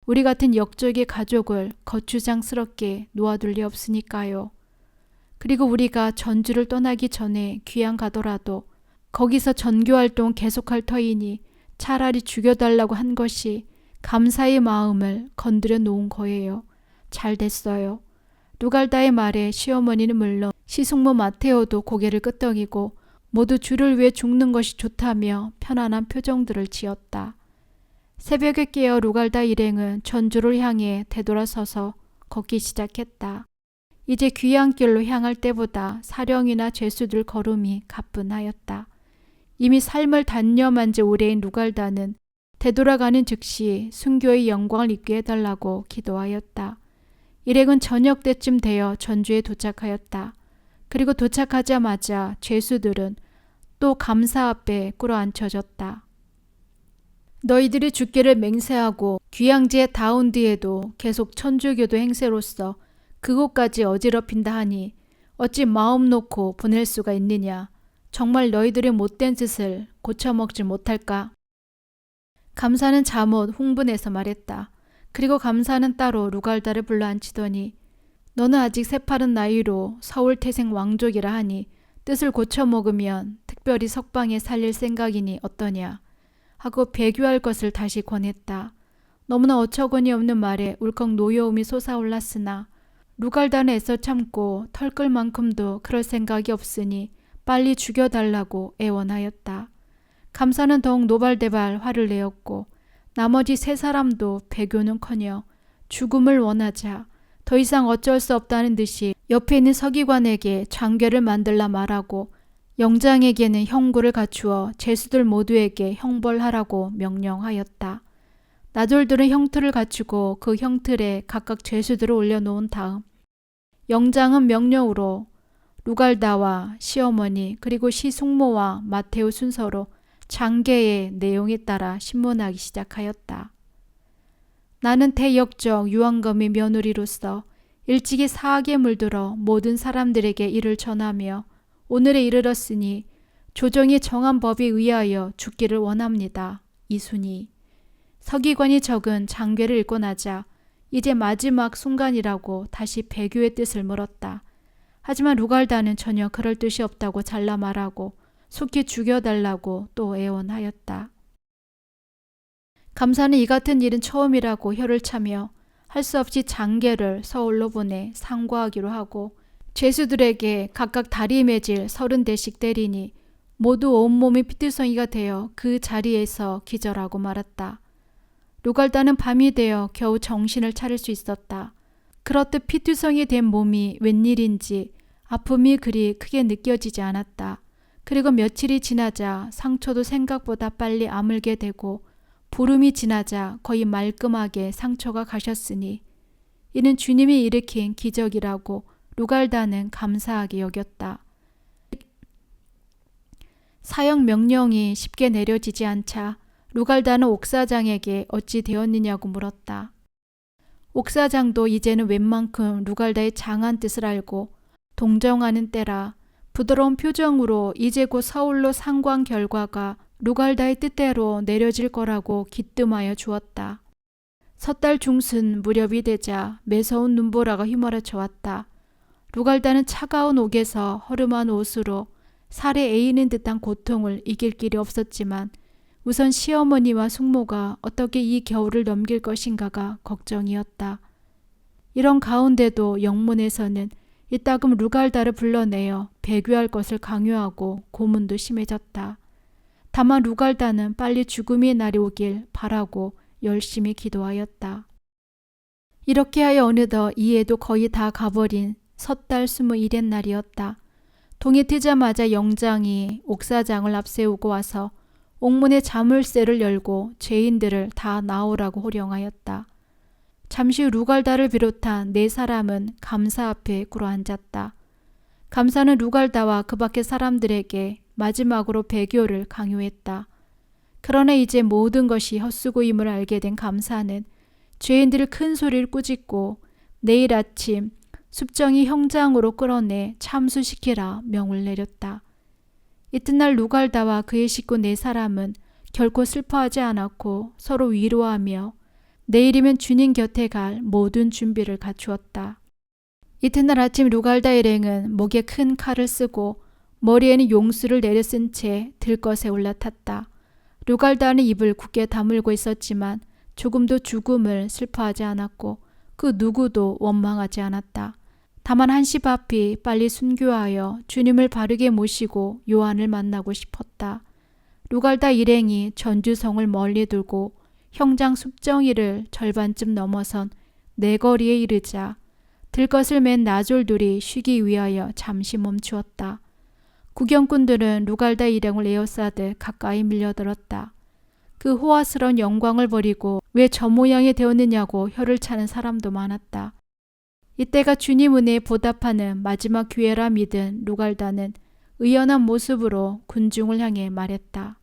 우리 같은 역적의 가족을 거추장스럽게 놓아둘 리 없으니까요. 그리고 우리가 전주를 떠나기 전에 귀양 가더라도 거기서 전교활동 계속할 터이니 차라리 죽여달라고 한 것이 감사의 마음을 건드려 놓은 거예요. 잘 됐어요. 누갈다의 말에 시어머니는 물론 시숙모 마테오도 고개를 끄덕이고 모두 주를 위해 죽는 것이 좋다며 편안한 표정들을 지었다. 새벽에 깨어 루갈다 일행은 전주를 향해 되돌아서서 걷기 시작했다. 이제 귀향길로 향할 때보다 사령이나 죄수들 걸음이 가뿐하였다. 이미 삶을 단념한 지 오래인 루갈다는 되돌아가는 즉시 순교의 영광을 입게 해달라고 기도하였다. 일행은 저녁 때쯤 되어 전주에 도착하였다. 그리고 도착하자마자 죄수들은 또 감사 앞에 꿇어앉혀졌다. 너희들이 죽기를 맹세하고 귀향지에 닿은 뒤에도 계속 천주교도 행세로서 그곳까지 어지럽힌다 하니 어찌 마음 놓고 보낼 수가 있느냐. 정말 너희들의 못된 짓을 고쳐먹지 못할까? 감사는 잠옷 흥분해서 말했다. 그리고 감사는 따로 루갈다를 불러앉히더니 너는 아직 새파른 나이로 서울 태생 왕족이라 하니 뜻을 고쳐먹으면 특별히 석방에 살릴 생각이니 어떠냐 하고 배교할 것을 다시 권했다. 너무나 어처구니 없는 말에 울컥 노여움이 솟아올랐으나 루갈다는 애써 참고 털끌 만큼도 그럴 생각이 없으니 빨리 죽여달라고 애원하였다. 감사는 더욱 노발대발 화를 내었고 나머지 세 사람도 배교는커녕 죽음을 원하자 더 이상 어쩔 수 없다는 듯이 옆에 있는 서기관에게 장궤를 만들라 말하고 영장에게는 형구를 갖추어 죄수들 모두에게 형벌하라고 명령하였다. 나졸들은 형틀을 갖추고 그 형틀에 각각 죄수들을 올려놓은 다음 영장은 명령으로 루갈다와 시어머니 그리고 시숙모와 마테오 순서로 장계의 내용에 따라 신문하기 시작하였다. 나는 대역적 유황검의 며느리로서 일찍이 사학에 물들어 모든 사람들에게 이를 전하며 오늘에 이르렀으니 조정이 정한 법에 의하여 죽기를 원합니다. 이순이. 서기관이 적은 장궤를 읽고 나자 이제 마지막 순간이라고 다시 배교의 뜻을 물었다. 하지만 루갈다는 전혀 그럴 뜻이 없다고 잘라 말하고 속히 죽여달라고 또 애원하였다. 감사는 이 같은 일은 처음이라고 혀를 차며 할 수 없이 장계를 서울로 보내 상고하기로 하고 죄수들에게 각각 다리 매질 30대씩 때리니 모두 온몸이 피투성이가 되어 그 자리에서 기절하고 말았다. 루갈다는 밤이 되어 겨우 정신을 차릴 수 있었다. 그렇듯 피투성이 된 몸이 웬일인지 아픔이 그리 크게 느껴지지 않았다. 그리고 며칠이 지나자 상처도 생각보다 빨리 아물게 되고 보름이 지나자 거의 말끔하게 상처가 가셨으니 이는 주님이 일으킨 기적이라고 루갈다는 감사하게 여겼다. 사형 명령이 쉽게 내려지지 않자 루갈다는 옥사장에게 어찌 되었느냐고 물었다. 옥사장도 이제는 웬만큼 루갈다의 장한 뜻을 알고 동정하는 때라 부드러운 표정으로 이제 곧 서울로 상고한 결과가 루갈다의 뜻대로 내려질 거라고 기뜸하여 주었다. 섣달 중순 무렵이 되자 매서운 눈보라가 휘몰아쳐 왔다. 루갈다는 차가운 옥에서 허름한 옷으로 살에 에이는 듯한 고통을 이길 길이 없었지만 우선 시어머니와 숙모가 어떻게 이 겨울을 넘길 것인가가 걱정이었다. 이런 가운데도 영문에서는 이따금 루갈다를 불러내어 배교할 것을 강요하고 고문도 심해졌다. 다만 루갈다는 빨리 죽음의 날이 오길 바라고 열심히 기도하였다. 이렇게 하여 어느덧 이해도 거의 다 가버린 섣달 21의 날이었다. 동이 트자마자 영장이 옥사장을 앞세우고 와서 옥문의 자물쇠를 열고 죄인들을 다 나오라고 호령하였다. 잠시 후 루갈다를 비롯한 4사람은 감사 앞에 꿇어앉았다. 감사는 루갈다와 그 밖의 사람들에게 마지막으로 배교를 강요했다. 그러나 이제 모든 것이 헛수고임을 알게 된 감사는 죄인들을 큰 소리를 꾸짖고 내일 아침 숲정이 형장으로 끌어내 참수시키라 명을 내렸다. 이튿날 루갈다와 그의 식구 4사람은 결코 슬퍼하지 않았고 서로 위로하며 내일이면 주님 곁에 갈 모든 준비를 갖추었다. 이튿날 아침 루갈다 일행은 목에 큰 칼을 쓰고 머리에는 용수를 내려쓴 채 들것에 올라탔다. 루갈다는 입을 굳게 다물고 있었지만 조금도 죽음을 슬퍼하지 않았고 그 누구도 원망하지 않았다. 다만 한시 바삐 빨리 순교하여 주님을 바르게 모시고 요한을 만나고 싶었다. 루갈다 일행이 전주성을 멀리 두고 형장 숲정이를 절반쯤 넘어선 내거리에 이르자 들것을 맨 나졸들이 쉬기 위하여 잠시 멈추었다. 구경꾼들은 루갈다 일행을 에워싸듯 가까이 밀려들었다. 그 호화스러운 영광을 버리고 왜 저 모양이 되었느냐고 혀를 차는 사람도 많았다. 이때가 주님 은혜에 보답하는 마지막 기회라 믿은 루갈다는 의연한 모습으로 군중을 향해 말했다.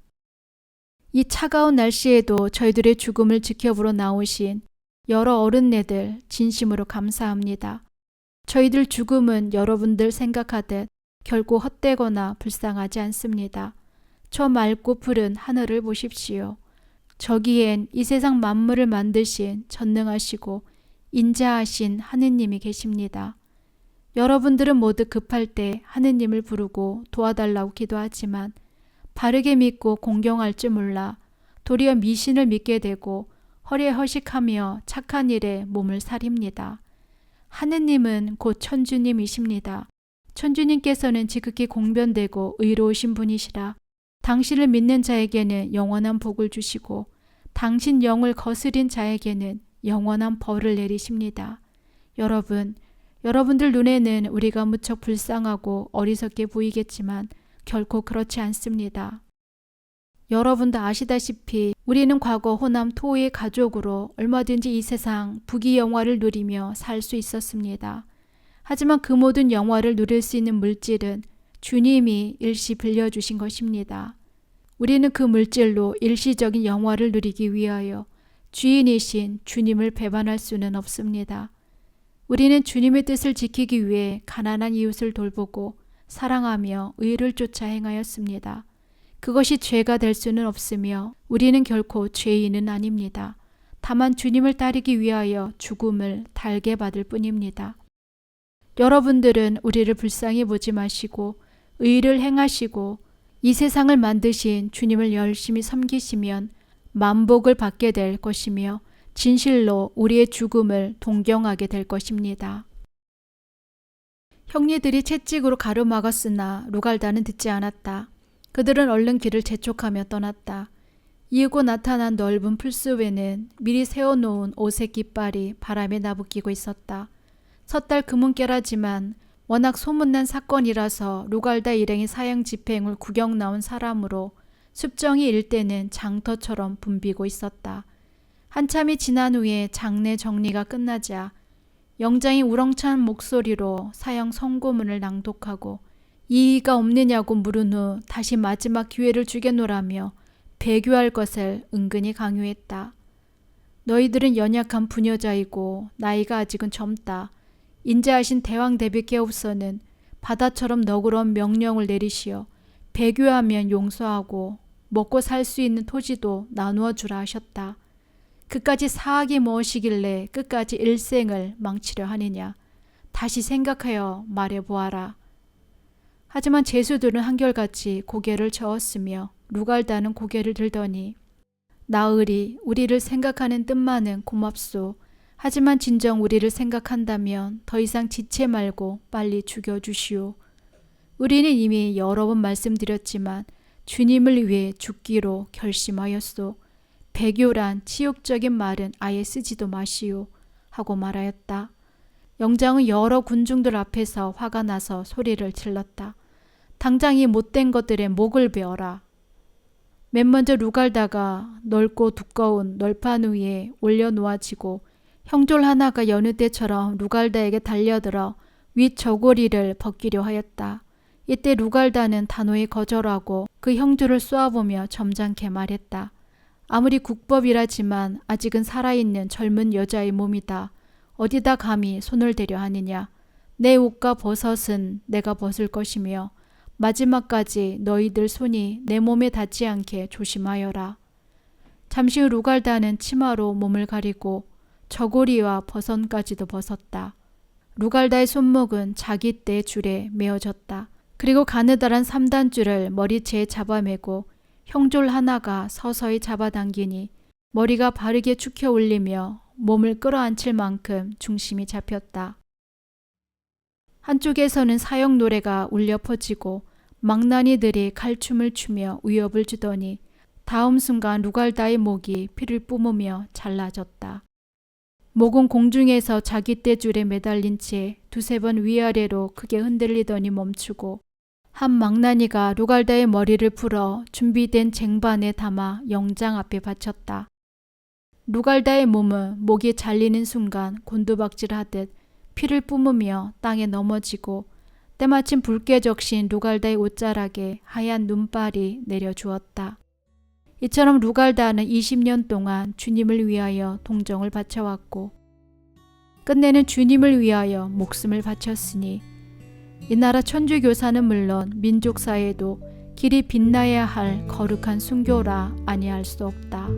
이 차가운 날씨에도 저희들의 죽음을 지켜보러 나오신 여러 어른네들 진심으로 감사합니다. 저희들 죽음은 여러분들 생각하듯 결코 헛되거나 불쌍하지 않습니다. 저 맑고 푸른 하늘을 보십시오. 저기엔 이 세상 만물을 만드신 전능하시고 인자하신 하느님이 계십니다. 여러분들은 모두 급할 때 하느님을 부르고 도와달라고 기도하지만 바르게 믿고 공경할 줄 몰라 도리어 미신을 믿게 되고 허리에 허식하며 착한 일에 몸을 사립니다. 하느님은 곧 천주님이십니다. 천주님께서는 지극히 공변되고 의로우신 분이시라 당신을 믿는 자에게는 영원한 복을 주시고 당신 영을 거스린 자에게는 영원한 벌을 내리십니다. 여러분들 눈에는 우리가 무척 불쌍하고 어리석게 보이겠지만 결코 그렇지 않습니다. 여러분도 아시다시피 우리는 과거 호남 토의 가족으로 얼마든지 이 세상 부귀영화를 누리며 살 수 있었습니다. 하지만 그 모든 영화를 누릴 수 있는 물질은 주님이 일시 빌려주신 것입니다. 우리는 그 물질로 일시적인 영화를 누리기 위하여 주인이신 주님을 배반할 수는 없습니다. 우리는 주님의 뜻을 지키기 위해 가난한 이웃을 돌보고 사랑하며 의를 쫓아 행하였습니다. 그것이 죄가 될 수는 없으며 우리는 결코 죄인은 아닙니다. 다만 주님을 따르기 위하여 죽음을 달게 받을 뿐입니다. 여러분들은 우리를 불쌍히 보지 마시고 의를 행하시고 이 세상을 만드신 주님을 열심히 섬기시면 만복을 받게 될 것이며 진실로 우리의 죽음을 동경하게 될 것입니다. 형제들이 채찍으로 가로막았으나 루갈다는 듣지 않았다. 그들은 얼른 길을 재촉하며 떠났다. 이윽고 나타난 넓은 풀숲에는 미리 세워놓은 오색 깃발이 바람에 나부끼고 있었다. 섣달 금은깨라지만 워낙 소문난 사건이라서 루갈다 일행이 사형 집행을 구경 나온 사람으로 숲정이 일대는 장터처럼 붐비고 있었다. 한참이 지난 후에 장례 정리가 끝나자 영장이 우렁찬 목소리로 사형 선고문을 낭독하고 이의가 없느냐고 물은 후 다시 마지막 기회를 주겠노라며 배교할 것을 은근히 강요했다. 너희들은 연약한 부녀자이고 나이가 아직은 젊다. 인자하신 대왕 대비께옵서는 바다처럼 너그러운 명령을 내리시어 배교하면 용서하고 먹고 살 수 있는 토지도 나누어 주라 하셨다. 그까지 사악이 무엇이길래 끝까지 일생을 망치려 하느냐. 다시 생각하여 말해보아라. 하지만 제수들은 한결같이 고개를 저었으며 루갈다는 고개를 들더니 나으리 우리를 생각하는 뜻만은 고맙소. 하지만 진정 우리를 생각한다면 더 이상 지체 말고 빨리 죽여주시오. 우리는 이미 여러 번 말씀드렸지만 주님을 위해 죽기로 결심하였소. 배교란 치욕적인 말은 아예 쓰지도 마시오. 하고 말하였다. 영장은 여러 군중들 앞에서 화가 나서 소리를 질렀다. 당장 이 못된 것들의 목을 베어라. 맨 먼저 루갈다가 넓고 두꺼운 널판 위에 올려놓아지고 형졸 하나가 여느 때처럼 루갈다에게 달려들어 윗 저고리를 벗기려 하였다. 이때 루갈다는 단호히 거절하고 그 형졸을 쏘아보며 점잖게 말했다. 아무리 국법이라지만 아직은 살아있는 젊은 여자의 몸이다. 어디다 감히 손을 대려 하느냐. 내 옷과 버섯은 내가 벗을 것이며 마지막까지 너희들 손이 내 몸에 닿지 않게 조심하여라. 잠시 후 루갈다는 치마로 몸을 가리고 저고리와 버선까지도 벗었다. 루갈다의 손목은 자기 떼 줄에 메어졌다. 그리고 가느다란 3단줄을 머리채에 잡아매고 형졸 하나가 서서히 잡아당기니 머리가 바르게 축혀 올리며 몸을 끌어안칠 만큼 중심이 잡혔다. 한쪽에서는 사형 노래가 울려 퍼지고 망나니들이 칼춤을 추며 위협을 주더니 다음 순간 루갈다의 목이 피를 뿜으며 잘라졌다. 목은 공중에서 자기 떼줄에 매달린 채 두세 번 위아래로 크게 흔들리더니 멈추고 한 망나니가 루갈다의 머리를 풀어 준비된 쟁반에 담아 영장 앞에 바쳤다. 루갈다의 몸은 목이 잘리는 순간 곤두박질하듯 피를 뿜으며 땅에 넘어지고 때마침 붉게 적신 루갈다의 옷자락에 하얀 눈발이 내려주었다. 이처럼 루갈다는 20년 동안 주님을 위하여 동정을 바쳐왔고 끝내는 주님을 위하여 목숨을 바쳤으니 이 나라 천주교사는 물론 민족사에도 길이 빛나야 할 거룩한 순교라 아니할 수 없다.